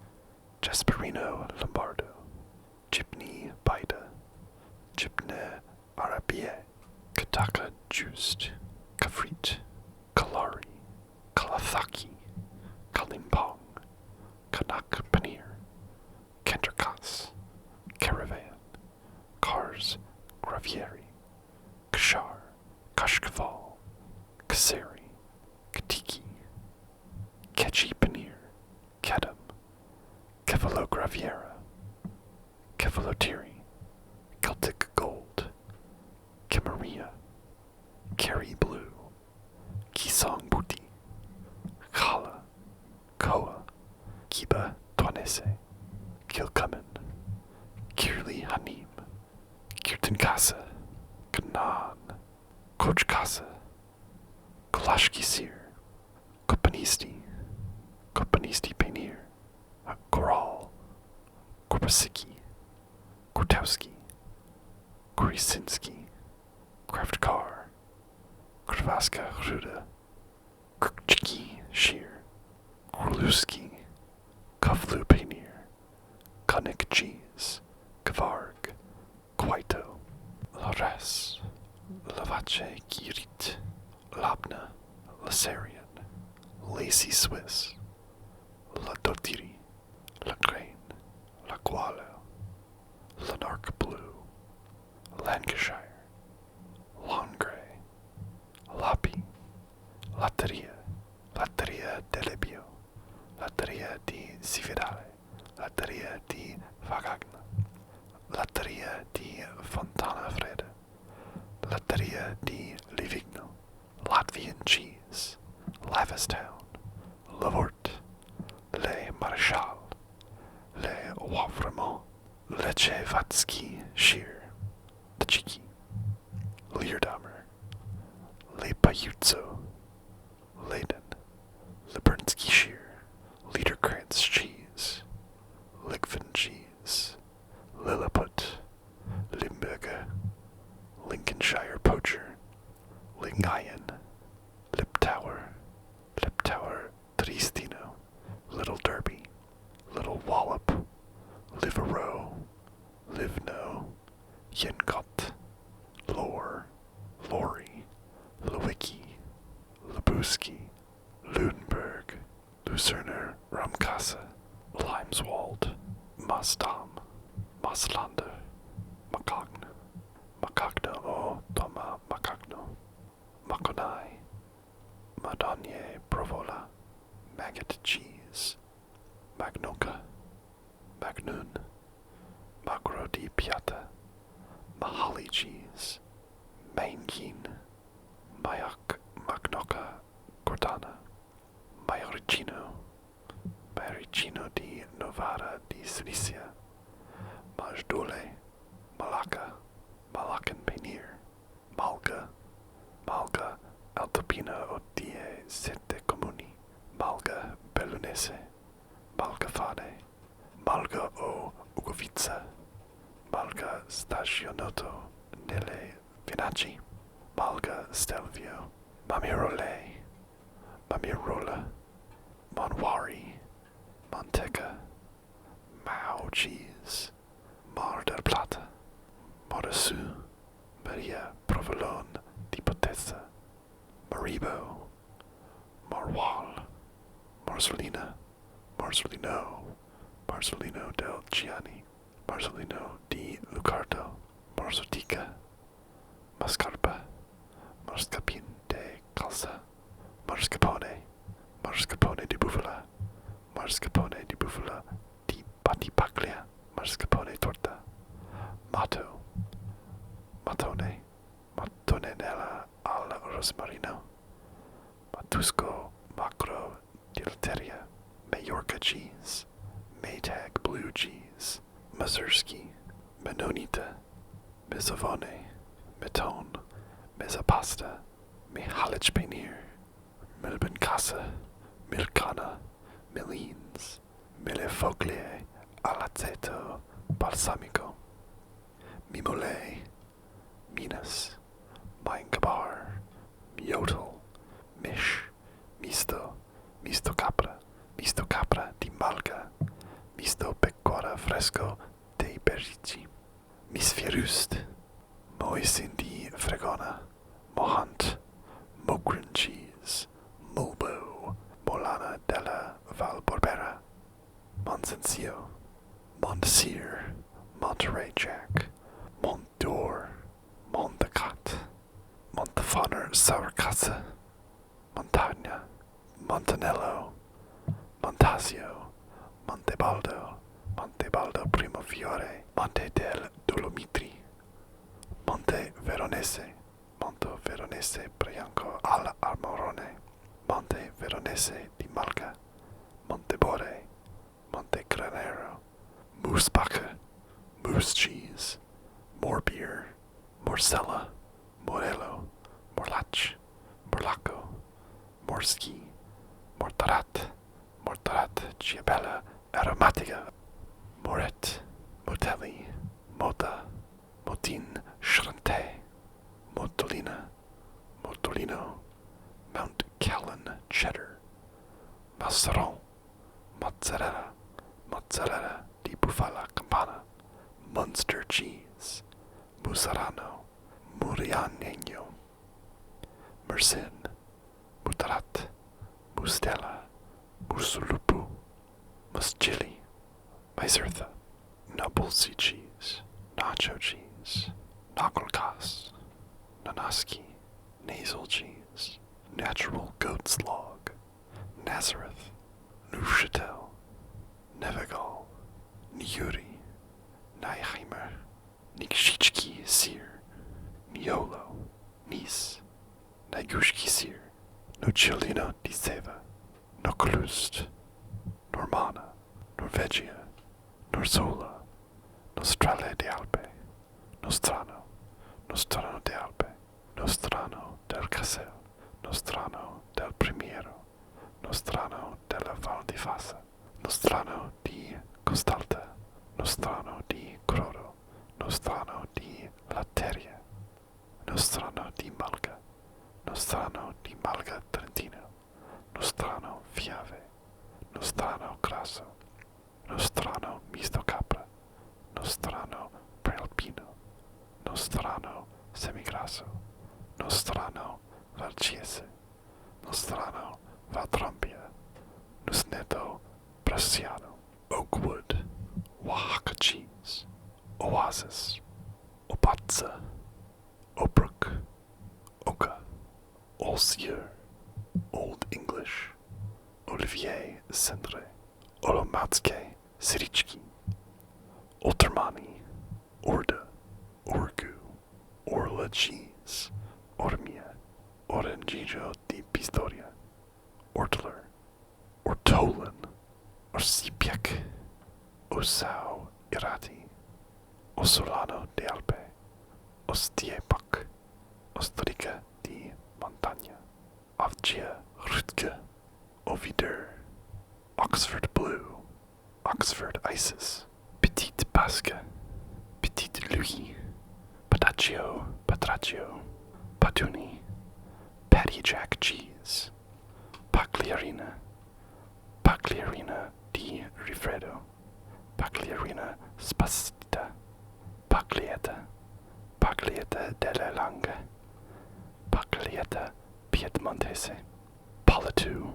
[SPEAKER 1] Jasperino Lombardo, Chipney Bida, Chipne Arabie, Kataka Juiced, Kafrit, Kalari, Kalathaki, Kalimpong, Kanak Paneer, Kenterkas, Caravan, Kars, Gravieri, Kashar, Kashkaval, Kaseri, Katiki, Kechi Paneer, Kedam, Kevalo Graviera, Kevalotiri, Celtic Gold, Kemaria, Kerry Blue, Kisong Buti, Khala, Koa, Kiba Twanese, Kilcumin, Kirli Hanim, Kirtankasa, Kanan, Kochkasa, Kalashkisir, Kopanisti, Kopanisti Painir, Goral, Korpasiki, Kortowski, Korisinski, Kraftkar, Kravaska Ruda, Krkchiki Shear, Korluski, Kavlu Painir, Kunik Cheese, Kvarg, Kwaito, Lares, Lavache Girit, Labna, Lasarian, Lacy Swiss, La Dotiri, La Crane, La Gualo, Lanark Blue, Lancashire, Longray, Lapi, Latteria, Latteria Delebio, Latteria di Cividale, Latteria di Vagagna, Latteria di Fontana Freda, Latteria di Livigno, Latvian Cheese, Lavistown, Lavort, Le Marechal, Le Wafremont, Lechevatsky Shear, Tachiki, Leerdammer, Le Payutzo, Leyden, Libernsky Shear, Liederkrantz Cheese, Ligvin Cheese, Lilliput, Limburger, Lincolnshire Poacher, Lingayen, Liptower, Liptower Tristino, Little Derby, Little Wallop, Livero, Livno, Yenkot, Lore, Lori, Lewicki, Lebuski, Ludenberg, Lucerner Ramkasa, Limeswald, Masdam, Maslander, Makagn, Makagno o Toma Makagno, Makonai, Madonye Provola, Maggot Cheese, Magnoka, Magnoon, Magro di Piata, Mahali Cheese, Mainkeen, Mayak Magnoka Gordana, Majoricino, Majoricino di Novara di Silicia, Majdole, Malacca, Malacan Painir, Malga, Malga Altopina Odie Sette Comuni, Malga Bellunese, Malga Fade, Malga o Ugovica, Malga Stagionoto nelle Vinacci, Malga Stelvio, Mamirole, Mamirola, Monwari, Manteca, Mao Cheese, Mar del Plata, Morasu, Maria Provolone di Potezza, Maribo, Marwal, Marcelina, Marcelino, Marcelino del Gianni, Marcelino di Lucardo, Marzotica, Mascarpa, Marscapin de Calza, Marscapone, Marscapone di Bufala, Marscapone di Bufala di Patipaglia, Marscapone Torta, Mato, Matone, Matonella al Rosmarino, Matusco Macro di Alteria, Majorca Cheese, Maytag Blue Cheese, Mazurski, Menonita, Mezavone, Meton, Mezapasta, Mihalich Painir, Melbourne Casa, Milcana, Milines, Milefoglie, Alazeto, Balsamico, Mimole, Minas, Maingabar, Miotel, Sauerkasse, Montagna, Montanello, Montasio, Montebaldo, Montebaldo Primofiore, Monte del Dolomitri, Monte Veronese, Monte Veronese Bianco al Armorone, Monte Veronese di Malga, Monte Bore, Monte Granero, Moosbacke, Moose Cheese, more beer, Morsella, Morello, Morlach, Morlacco, Morski, Mortarat, Mortarat, Giabella, Aromatica, Moret, Motelli, Mota, Motin, Shrante, Motolina, Motolino, Mount Callan Cheddar, Masseron, Mozzarella, Mozzarella di Bufala Campana, Munster Cheese, Musarano, Murianegno, Mersin, Mutarat, Mustela, Musulupu, Muschili, Misertha, Nabulsi cheese, Nacho cheese, Nakolkas, Nanaski, nasal cheese, natural goat's log, Nazareth, Neuchâtel, Nevegal, Niuri, Nijheimer, Nikshichki Sir, Niolo, Nice, Naigushki Sir, Nocilino di Seva, Nokolust, Normana, Norvegia, Norzola, Nostrale de Alpe, Nostrano, Nostrano de Alpe, Nostrano del Casel, Nostrano del Primiero, Nostrano della Val di Fassa, Nostrano di Costalta, Nostrano di Croro, Nostrano di Latteria, Nostrano di Malga, Nostrano di Malga Trentino, Nostrano Fiave, Nostrano Grasso, Nostrano Misto Capra, Nostrano Prealpino, Nostrano Semigrasso, Nostrano Valciese, Nostrano Valtrompia, Nusneto Bresciano, Oakwood, Oaxaca cheese, Oasis, Opatza, Obrook, Oka, Olsieur, Old English, Olivier Cendre, Olomatske, Sirichki, Oltermani, Orda, Orgu, Orla cheese, Ormia, Orangijo di Pistoria, Ortler, Ortolan, Orsipiak, Osau Irati, Osolano de Alpe, Ostiepak, Ostrica di Montagna, Avgia Rutge, Ovidur, Oxford Blue, Oxford Isis, Petite Pasca, Petite Louis, Patraccio, Patuni, Patty Jack Cheese, Pagliarina di Rifredo, Pagliarina Spasita, Paglietta delle Lange, Paglietta Piedmontese, Politu,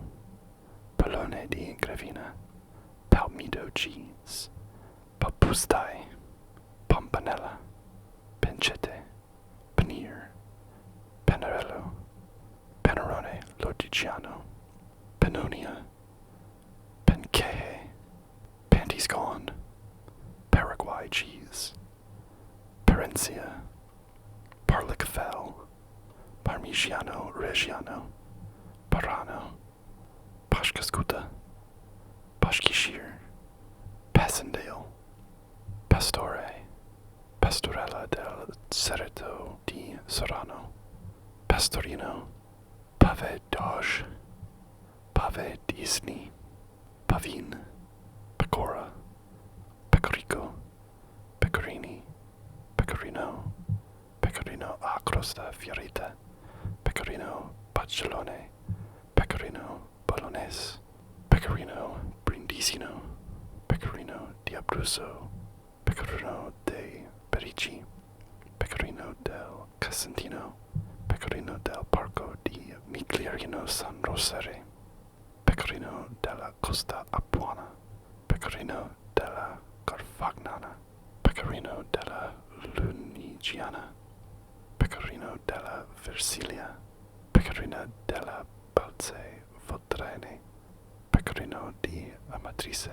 [SPEAKER 1] Polone di Gravina, Palmido Cheese, Papustai, Pompanella, Pancette, Paneer, Panarello, Panarone Lodiciano, Pannonia, Panqueje, Pantiscon, Paraguay cheese, Parencia, Parlicafel, Parmigiano Reggiano, Parano, Pashkaskuta, Pashkishir, Passendale, Pastore, Pastorella del Cerreto di Serrano, Pastorino, Pave d'Auge, Pave d'Isni, Pavine, Pecora, Pecorico, Pecorini, Pecorino, Pecorino a crosta fiorita, Pecorino Pacellone, Pecorino Bolognese, Pecorino Brindisino, Pecorino di Abruzzo, Pecorino dei Perici, Pecorino del Casentino, Pecorino del Parco di Migliorino San Rosere, Pecorino della Costa Apuana, Pecorino della Carfagnana, Pecorino della Lunigiana, Pecorino della Versilia, Pecorino della Balze Voltrene, Pecorino di Amatrice,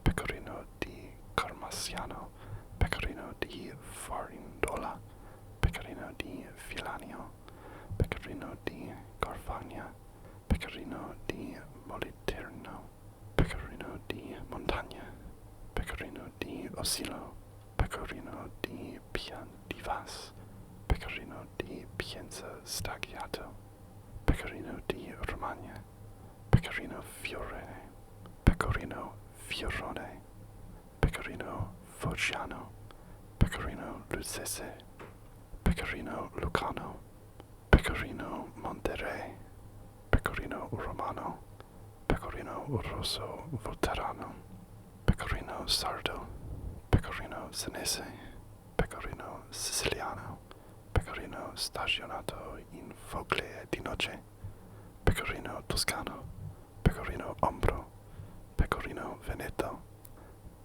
[SPEAKER 1] Pecorino di Carmassiano, Pecorino di Farindola, Pecorino di Filanio, Pecorino di Garfagna, Pecorino di Moliterno, Pecorino di Montagna, Pecorino di Osilo, Pecorino di Piantivas, Pecorino di Pienza Stagliato, Pecorino di Romagna, Pecorino Fiore, Pecorino Fiorone, Pecorino Foggiano, Pecorino Lucese, Pecorino Lucano, Pecorino Monterey, Pecorino Romano, Pecorino Rosso Volterrano, Pecorino Sardo, Pecorino Senese, Pecorino Siciliano, Pecorino stagionato in foglie di noce, Pecorino Toscano, Pecorino Ombro, Pecorino Veneto,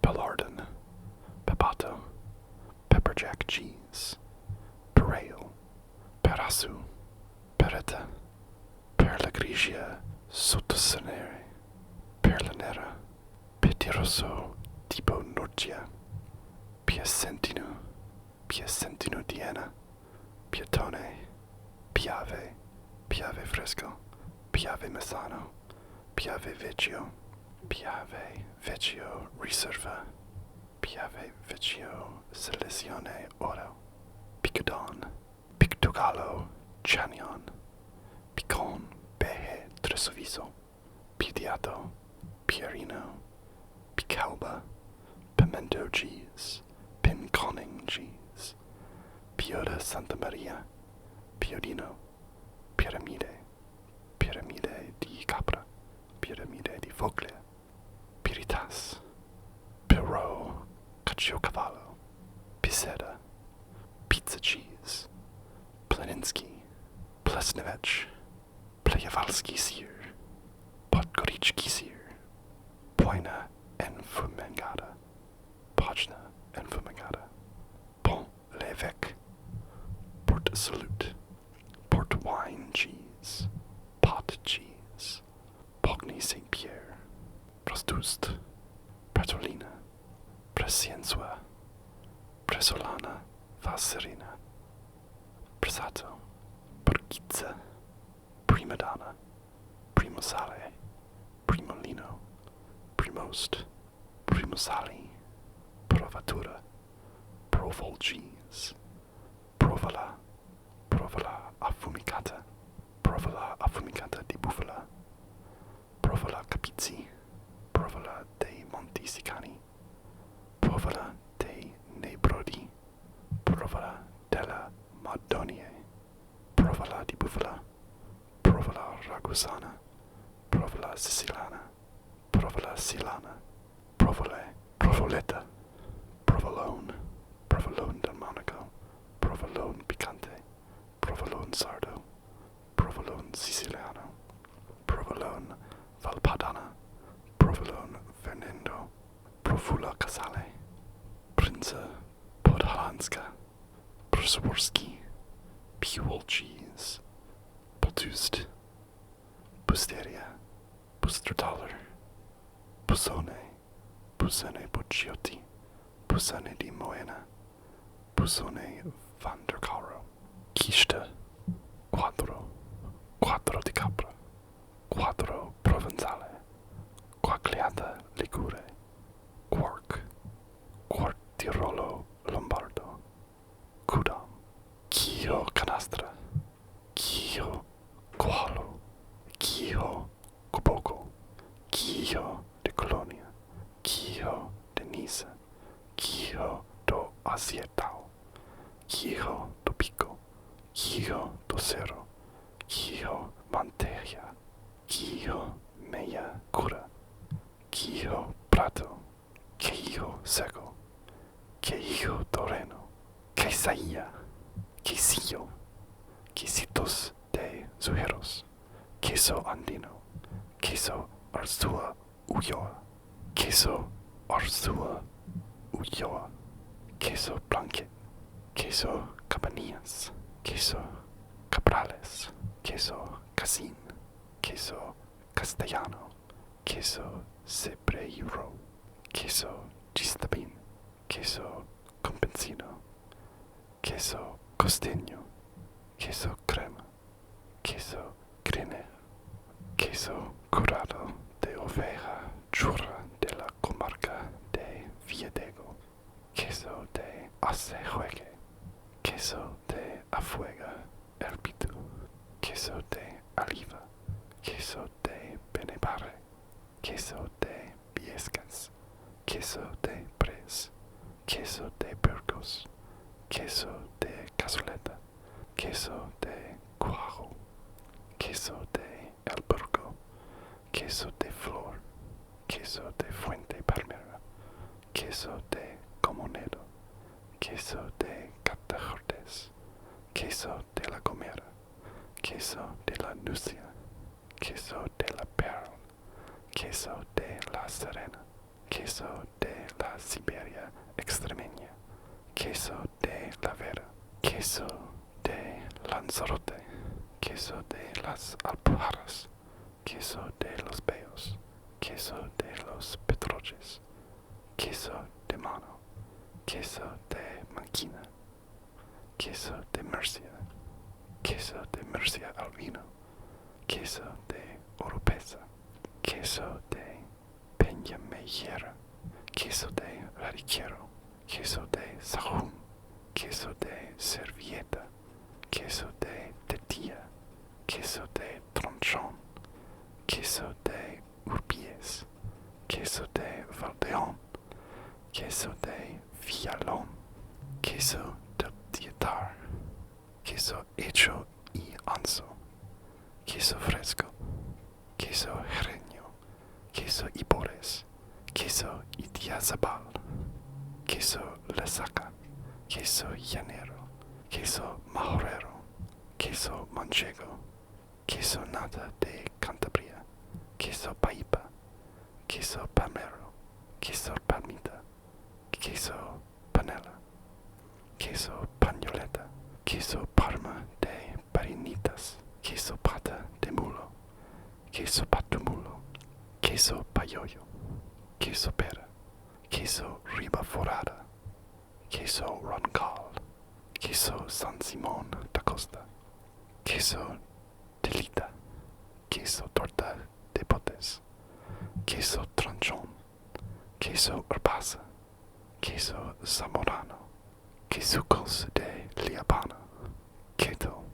[SPEAKER 1] Pellarden, Pepato, Pepperjack cheese, Perale, Perasu, Peretta, Perla Grigia Sottosanere, Perla Nera, Petiroso tipo Norgia, Piacentino, Piacentino Diana, Piatone, Piave, Piave Fresco, Piave Messano, Piave Vecchio, Piave Vecchio Riserva, Piave Vecchio Selezione Oro, Picodon, Pictogallo Chanion, Picon Behe Tresoviso, Piediato, Pierino, Picalba, Pimento cheese, Pinconning cheese, Pioda Santa Maria, Piodino, Piramide, Piramide di Capra, Piramide di Foglia, Piritas, Pirro, Caciocavallo, Piseda, Pizza cheese, Planinsky, Plesnevich, Plejavalski sir, Podgorichki sir, Poina Enfumengada, Pajna Enfumengada, Pont l'Evêque, Port Salute, Port Wine cheese, Pot cheese, Pogny St. Pierre, Prostust, Pretolina, Presiensua, Presolana Vaserina, Presato, Porgizza, Primadonna, Primosale, Primolino, Primost, Primosali, Provatura, Provol cheese, Provola, Provola affumicata, Provola affumicata di bufala, Provola Capizzi, Provola dei Monti Sicani, Provola dei Nebrodi, Provola della Madonie, Provola di bufala, Provola Ragusana, Provola Siciliana, Provola Silana, Provole, Provoletta, Provolone, Provolone del Monaco, Provolone Picante, Provolone Sardo, Provolone Siciliano, Provolone Valpadana, Provolone Fernando, Profula Casale, Prince Podhalanska, Przeworski, Pewol cheese, Poltust, Busteria, Bustertaler, Busone, Busone Bocciotti, Busone di Moena, Busone van der Caro, Kiste, Quattro, Quattro di Capra, Quattro Provenzale, Quagliata Ligure, Quark, Quark Tirolo Lombardo, Kudam, Chio Canastra, Chio Qualo, Chio Cuboco, Chio de Colonia, Chio de Nice, Chio do Asietao, Chio do Pico, Chio do Cerro, Chio Manteja, Chio Meia Cura, Chio Prato, Chio Seco, Chio Toreno, Quesaia, Quesillo, Quesitos de Zujeros, Queso Andino, Queso Arzua Ulloa, Queso Arzua Ulloa, Queso Blanquet, Queso Cabanillas, Queso Cabrales, Queso casin, queso castellano, queso sebreiro, queso gistabin, queso compensino, queso costeño, queso crema, queso crine, queso curado de oveja churra de la comarca de Villadego, queso de acejuegue, queso de afuega herbido, queso de oliva, queso de benepare, queso de Biescas, queso de Pres, queso de Burgos, queso de Cazoleta, queso de Cuajo, queso de El Burgo, queso de Flor, queso de Fuente Palmera, queso de Comunero, queso de Catajortes, queso de la Gomera, queso de la Nucia, queso de la Perla, queso de la Serena, queso de la Siberia extremeña, queso de la Vera, queso de Lanzarote, queso de las Alpujarras, queso de los Beos, queso de los Petroches, queso de Mano, queso de Manquina, queso de Murcia, queso de Murcia al vino, queso de Oropesa, queso de Peñamellera, queso de Radiquero, queso de Sahún, queso de Servieta, queso de Tetilla, queso de Tronchón, queso de Urbies, queso de Valdeón, queso de Villalón, queso del Dietar, queso hecho y anso, queso fresco, queso jereño, queso ibores, queso idiazabal, queso lesaca, queso llanero, queso majorero, queso manchego, queso nata de Cantabria, queso paipa, queso palmero, queso palmita, queso panela, queso pañoleta, queso parma de parinitas, queso pata de mulo, queso patumulo, queso payoyo, queso pera, queso ribaforada, queso roncal, queso San Simón da Costa, queso telita, queso torta de botes, queso tronchón, queso urbasa, queso zamorano, quesucos de Liabana, keto,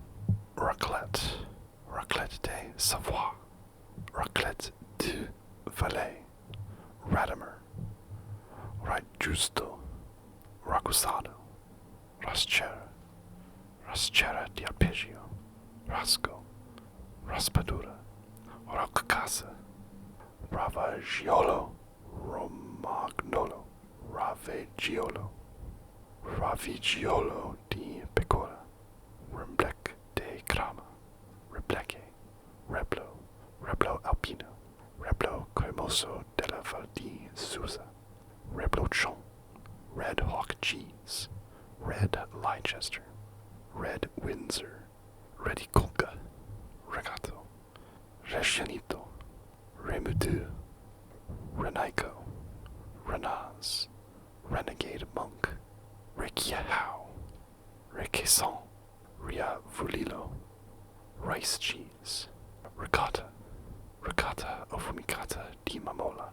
[SPEAKER 1] raclette, raclette de Savoie, raclette de Valais, Radimer, Rajusto, Ragusado, Rascera, Rascera di Arpeggio, Rasco, Raspadura, Roccasa, Ravagiolo, Romagnolo, Ravigiolo, Ravigiolo di Pecora, Remblec de Crama, Rebleque, Reblo, Reblo Alpino, Reblo Cremoso della Val di Susa, Reblochon, Red Hawk Cheese, Red Leicester, Red Windsor, Rediculca, Regato, Rescianito, Remudu, Renaico, Renaz, Renegade Monk, Rekiahau, Requesson, Ria Vulilo, Rice Cheese, Ricotta, Ricotta Affumicata di Mamola,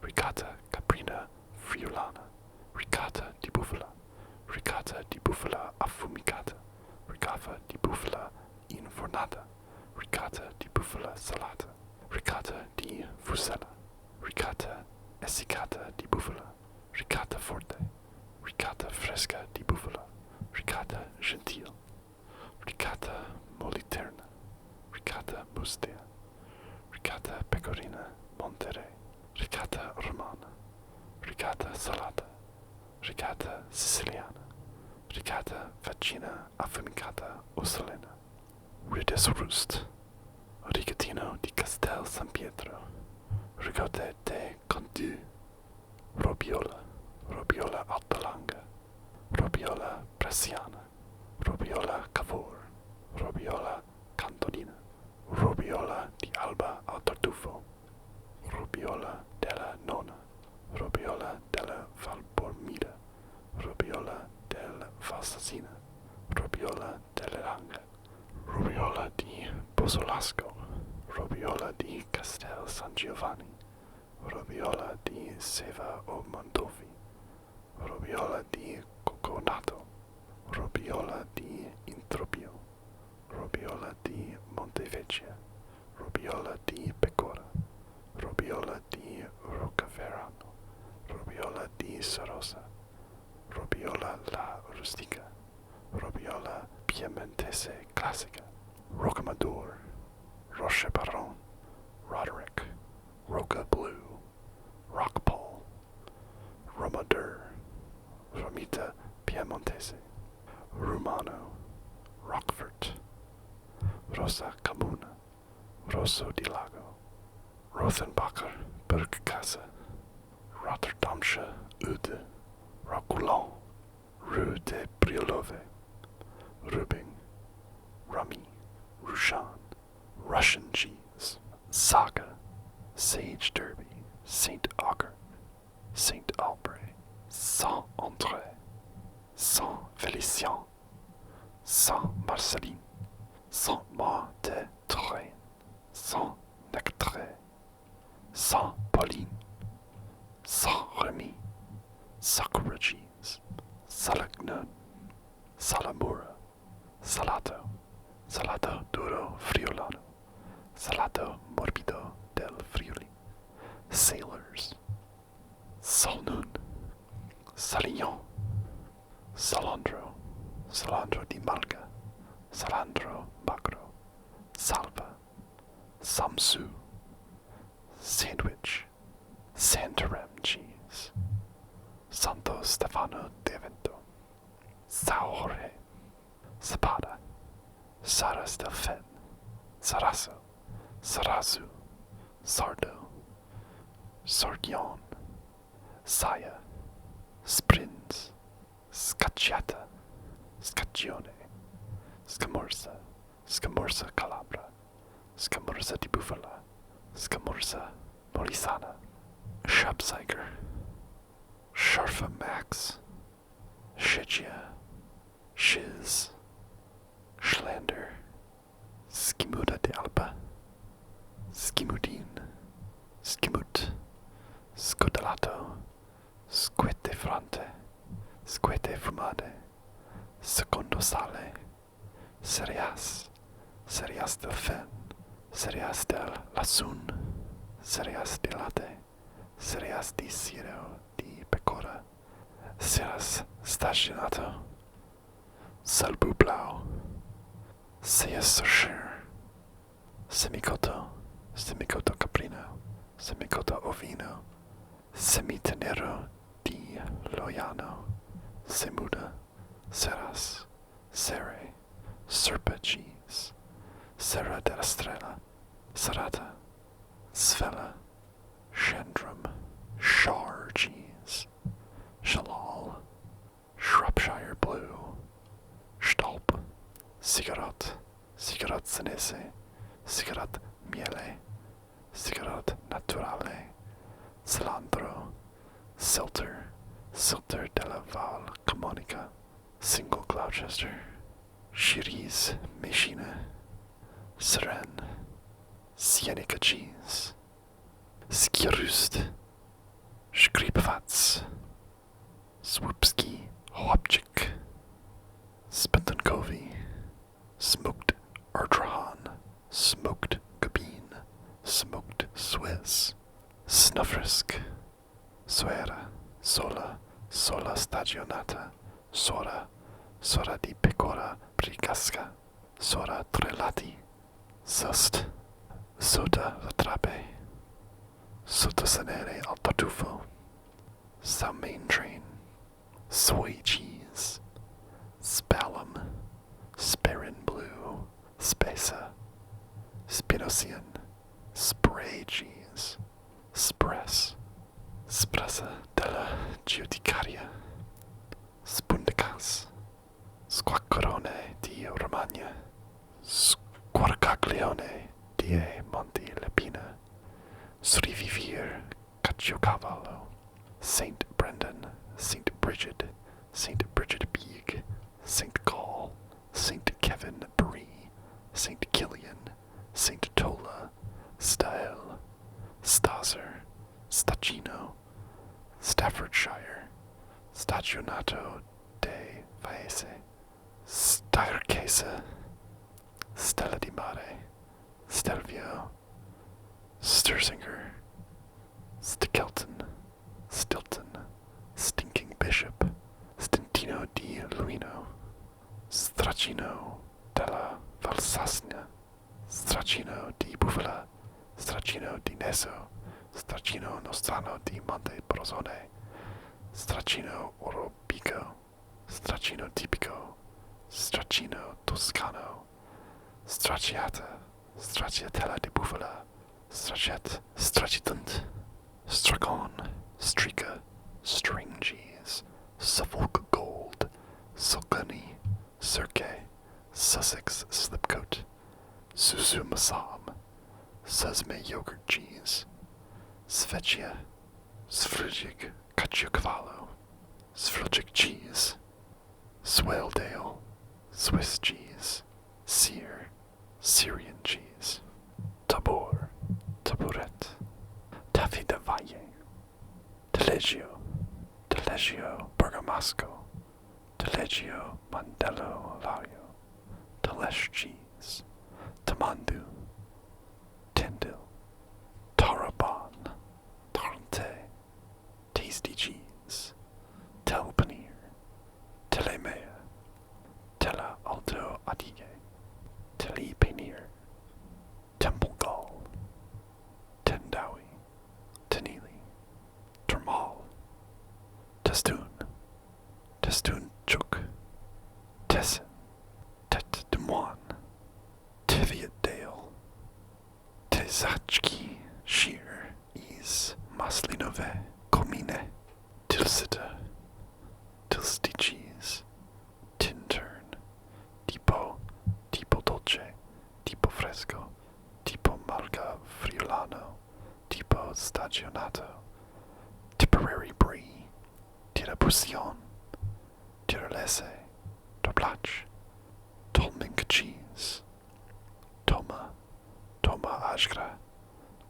[SPEAKER 1] Ricotta Caprina Friulana, Ricotta di Bufala, Ricotta di Bufala Affumicata, Ricotta di Bufala Infornata, Ricotta di Bufala Salata, Ricotta di Fusella, Ricotta Essiccata di Bufala, Ricotta Forte, Ricotta Fresca di Bufala, Ricotta Gentil, Ricotta Moliterna, Ricotta Mustia, Ricotta Pecorina Monterey, Ricotta Romana, Ricotta Salata, Ricotta Siciliana, Ricotta Vaccina Affumicata Ossolena, Rides Roost, Rigatino di Castel San Pietro, Ricotte de Condu, Robiola, Robiola Altalanga, Robiola Bresciana, Robiola Cavour, Robiola Cantonina, Robiola di Castel San Giovanni, Robiola di Seva o Mondovi, Robiola di Coconato, Robiola di Intropio, Robiola di Montevecchia, Robiola di Pecora, Robiola di Roccaverano, Robiola di Sarosa, Robiola la Rustica, Robiola Piemontese Classica, Rocamadour, Roche Baron, Roderick, Roca Blue, Rockpole, Romadur, Romita Piemontese, Rumano, Rockfort, Rosa Comuna, Rosso di Lago, Rothenbacher Bergkasse, Rotterdamsche Ude, Roquelon, Rue de Briolove, Rubing, Rummy, Rushan, Russian cheese, Saga, Sage Derby, Saint Auger, Saint Albret, Saint-André, Saint-Félicien, Saint-Marceline, Saint-Marc-de-Touraine, Saint-Nectaire, Saint-Pauline, Saint-Remy, Sakura cheese, Salagnon, Salamura, Salato, Salato duro friulano, Salato morbido del Friuli, Sailors, Salnun, Salignon, Salandro, Salandro di Malga, Salandro Magro, Salva, Samsu, Sandwich, Santarem cheese, Santo Stefano d'Avento, Saore, Zapata, Saras del Fen, Sarasso, Sarazu, Sardo, Sargion, Saya, Sprins, Scacciata, Scaccione, Scamorza, Scamorza Calabra, Scamorza di Bufala, Scamorza Molisana, Schabzeiger, Scharfa Max, Shigia, Shiz, Schlander, Skimuda de Alba, Skimudin, Skimut, Scodelato, Squete Fronte, Squete Fumade, Secondo Sale, Cereas, Cereas del Fen, Cereas del Lasun, Cereas de Latte, Cereas di Ciro di Pecora, Cereas Stagionato, Salbu Blau, Ceas Socher, Semicoto, Semicoto Caprino, Semicoto Ovino, Semitenero di Loiano, Semuda, Ceras, Cere, Serpa cheese, Serra della Strela, Serrata, Svella, Shandrum, Shar cheese, Shalal, Shropshire Blue, Stolp, Cigarette, Cigarette Senese, Cigarette Miele, Cigarette Naturale, Cilantro, Silter, Silter della Val Camonica, Single Gloucester, Cherise Messina, Seren, Sienica cheese, Skierust, Skripvats, Swoopski, Hopchik, Spentonkovi, Smoked Artrahan, Smoked Gabine, Smoked Swiss, Snuffrisk, Suera, Sola, Sola Stagionata, Sora, Sora di Pecora Bricasca, Sora Trelati, Sust, Sota Latrape, Sotosanere al Tartufo, Main Train, Soy Cheese, Spalum, Sperin Blue, Spesa, Spinosian, Spray Cheese, Spress, Spressa della Giudicaria, Spundicas, Squaccorone di Romagna, Squarcaglione di Monte Lepina, Srivivir Caciocavallo, Saint Brendan, Saint Bridget Beag, Saint Gall, Saint Kevin Brie, Saint Killian, Saint Tola, Stagionato de Vaese, Steigerkäse, Stella di Mare, Stelvio, Sturzinger, Stilton, Stinking Bishop, Stintino di Luino, Stracchino della Valsasna, Stracchino di Bufala, Stracchino di Neso, Stracchino Nostrano di Monte Brosone, Stracchino Orobico, Stracchino Tipico, Stracchino Toscano, Stracciata, Stracciatella di Bufala, Stracciatunt, Stracon, Streaka, String Cheese, Suffolk Gold, Sulcany, Cirque, Sussex Slipcoat, Susu Masam, Susme Yogurt Cheese, Svechia, Svrigic Caciocavallo, Svrigic Cheese, Swaledale, Swiss Cheese, Sear, Syrian Cheese, Tabor, Taburet, Taffy de Valle, Taleggio, Bergamasco, Taleggio Mandello Lario, Talesh Cheese, Tamandu, Tindil, Taraban, Tarante, Tasty Cheese, Tel Paneer, Telemea, Tela Alto Adige, Tele Paneer, Temple Gall, Tendawi, Tenili, Termal, Testoon Chuk, Tessin, Tet de Moine, Teviot Dale, Tezachki, Sheer, Is, Maslinove, Comine, Tilsita, Tilsty Cheese, Tintern, Tipo Dolce, Tipo Fresco, Tipo Malga Friulano, Tipo Stagionato, Tipperary Brie, Tirabusion, Tirolese, Doblach, Tolmink Cheese, Toma Ashgra,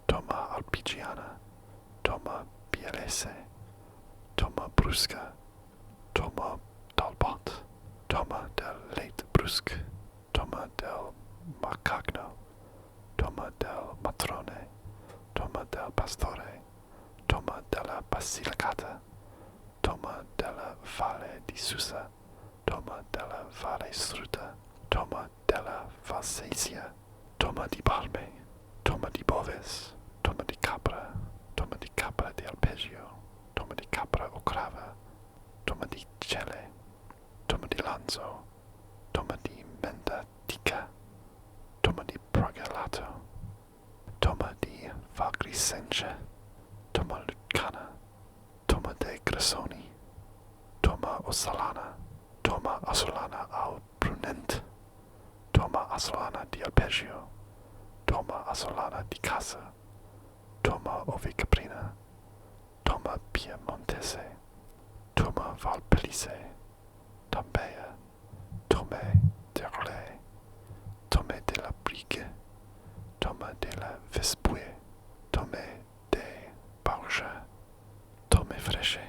[SPEAKER 1] Toma Alpigiana, Toma Bielese, Toma Brusca, Toma Dalbot, Toma del Late Brusque, Toma del Macagno, Toma del Matrone, Toma del Pastore, Toma della Basilicata, Toma della Valle di Susa, Toma della Valle Struta, Toma della Valsesia, Toma di Balme, Toma di Boves, Toma di Capra di Alpeggio, Toma di Capra Ocrava, Toma di Cele, Toma di Lanzo, Toma di Mendatica, Toma di Pragalato, Toma di Vagrisence, Toma Lucana, Toma de Gressoni, Toma Osalana, Toma Asolana al Brunent, Toma Asolana di Alpeggio, Toma Asolana di Casa, Toma Ovicaprina, Toma Piemontese, Toma Valpellice, Tambea, Tome Derle, Tome de la Brigue, Toma de la Vespuie, Tome de Bauja, Tome Fresche,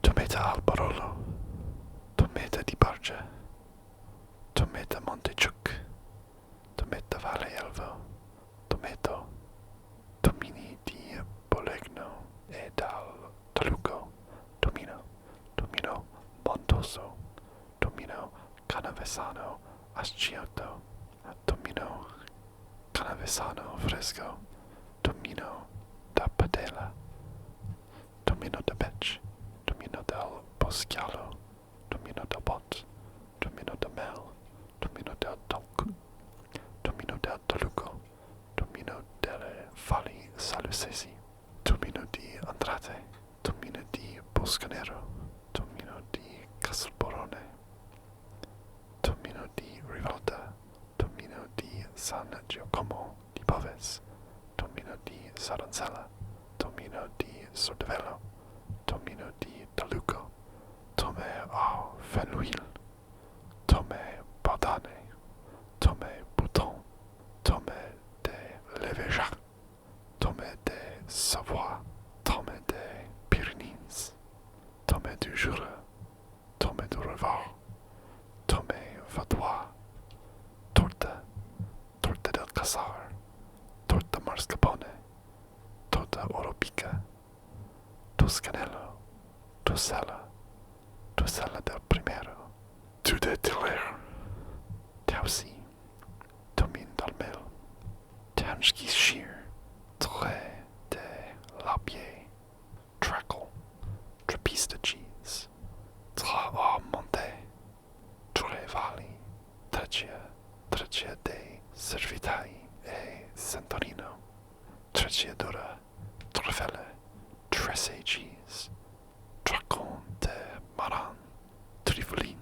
[SPEAKER 1] Tometa Albarolo, Tometa di Bargia, Tometa Montechuc, Tometa Valle Elvo, Tometo, Tomini di Bolegno e dal Taluco, Tomino Montoso, Tomino Canavesano Asciotto, Tomino Canavesano Fresco, Tomino da Padella, Tomino da Becc, Tomino del Boschialo, Tomino del Bot, Tomino da Mel, Tomino del Talcu, Tomino del Taluco, Tomino delle Valli Salucesi, Tomino di Andrate, Tomino di Boscanero, Tomino di Castelborone, Tomino di Rivalta, Tomino di San Giacomo di Boves, Tomino di Saranzella, Tomino di Sordevello, Tomino di Taluco, Tome au Fenouil, Tome Baudane, Tome Bouton, Tome de Lévejac, Tome de Savoie, Tom casar, torta mascarpone, torta oropica, toscanello, tosella del primero, tu de tiller, tausi, tomin dalmel, tanski shear, tre de lapier, trackle, trapista cheese, tra monte, tre vali, treccia de servitai e santorino, trecciadura, trefelle, tresse cheese, tracon de maran, trifolin,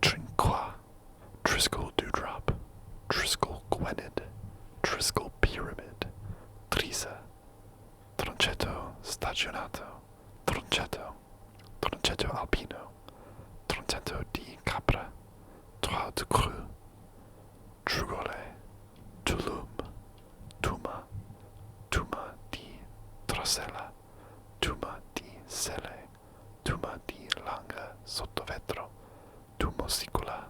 [SPEAKER 1] trinqua, Triskel dewdrop, Triskel gwynedd, Triskel pyramid, trisa, tronchetto stagionato, tronchetto alpino, tronchetto di capra, trois de cru, trugole, tulum, tuma di trasella, tuma di sele, tuma di langa sotto vetro, tumo sicula,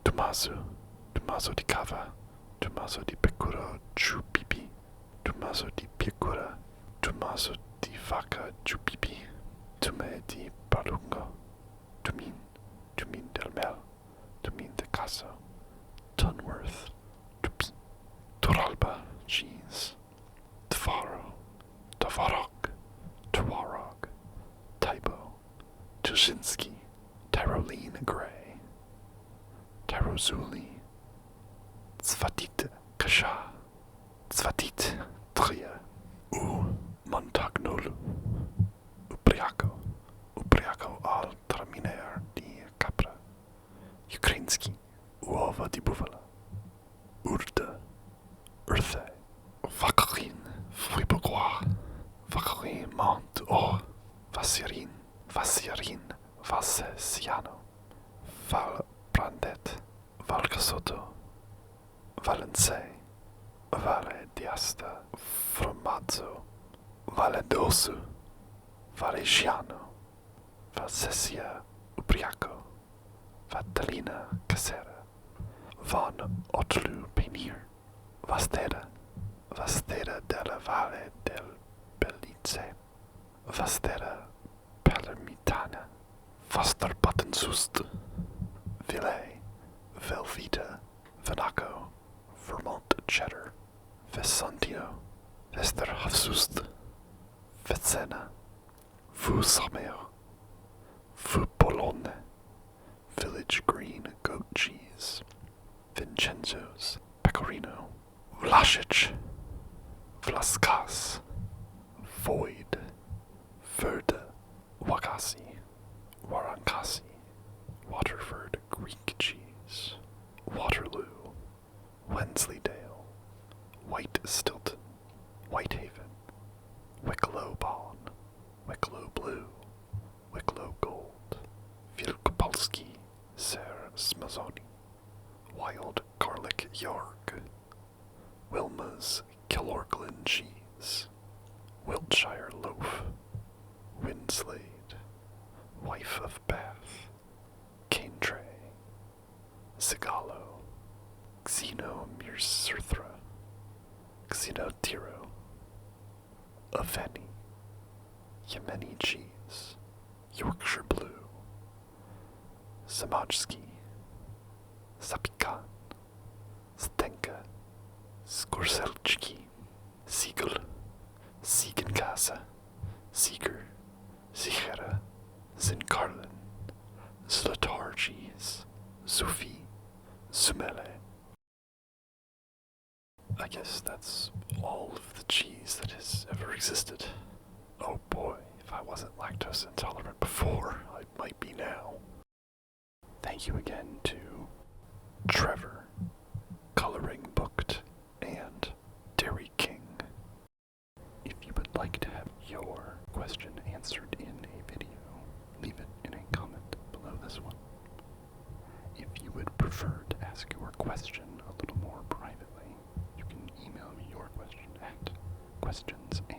[SPEAKER 1] Tommaso di cava, Tommaso di pecora giù pipì, Tommaso di pecora, Tommaso di vacca giù pipì, Tume di palungo, Tumin del mel, Tumin de caso, Tunworth, Tupi, Toralba cheese, Tvarog, Tybo, Tuschinski, Tyrolean Grey, Tyrozuli, Zvatit Kasha, Zvatit Tria, Montagnolu, Ubriaco al Traminer di Capra, Ukrainski, Uova di Bufala, Urthe, Vakarin, Fribourgois, Vakarin Mont O, Vassirin, Valsesiano, Val Brandet, Val Casotto, Valence, Valle d'Asta, Formazzo, Valle d'Osu, Valesiano, Valsesia, Ubriaco, Vatalina Casera, Von Otlu Penier, Vasteda della Valle del Belize, Vasteda Palermitana, Vasterbottensoest, Ville, Velveeta, Venaco, Vermont Cheddar, Vesantino, Vesterhavsust, Vetsena, Fu Sameo, Fu Bologna, Village Green Goat Cheese, Vincenzo's Pecorino, Vlasic, Vlaskas, Void, Verda, Wakasi, Warankasi, Waterford Greek Cheese, Waterloo, Wensleydale, White Stilton, Whitehaven, Wicklow Bon, Wicklow Blue, Wicklow Gold, Wielkopolski, Ser Smazoni, Wild Garlic York, Wilma's Killorglin Cheese, Wiltshire Loaf, Winslade, Wife of Bath, Cane Tray, Zigalo, Xenomyrcirthra, Xenotiro, Aveni, Yemeni Cheese, Yorkshire Blue, Samajski, Sapikan, Stenka, Skorzelchki, Siegel, Siegenkasa, Sieger, Sichera, Zinkarlin, Zlatar Cheese, Zufi, Zumele. I guess that's all of the cheese that has ever existed. Oh boy, if I wasn't lactose intolerant before, I might be now. Thank you again to Trevor, Coloring Booked, and Dairy King. If you would like to have your question answered in a video, leave it in a comment below this one. If you would prefer to ask your question a little more privately, you can email me your question at questionsandasmr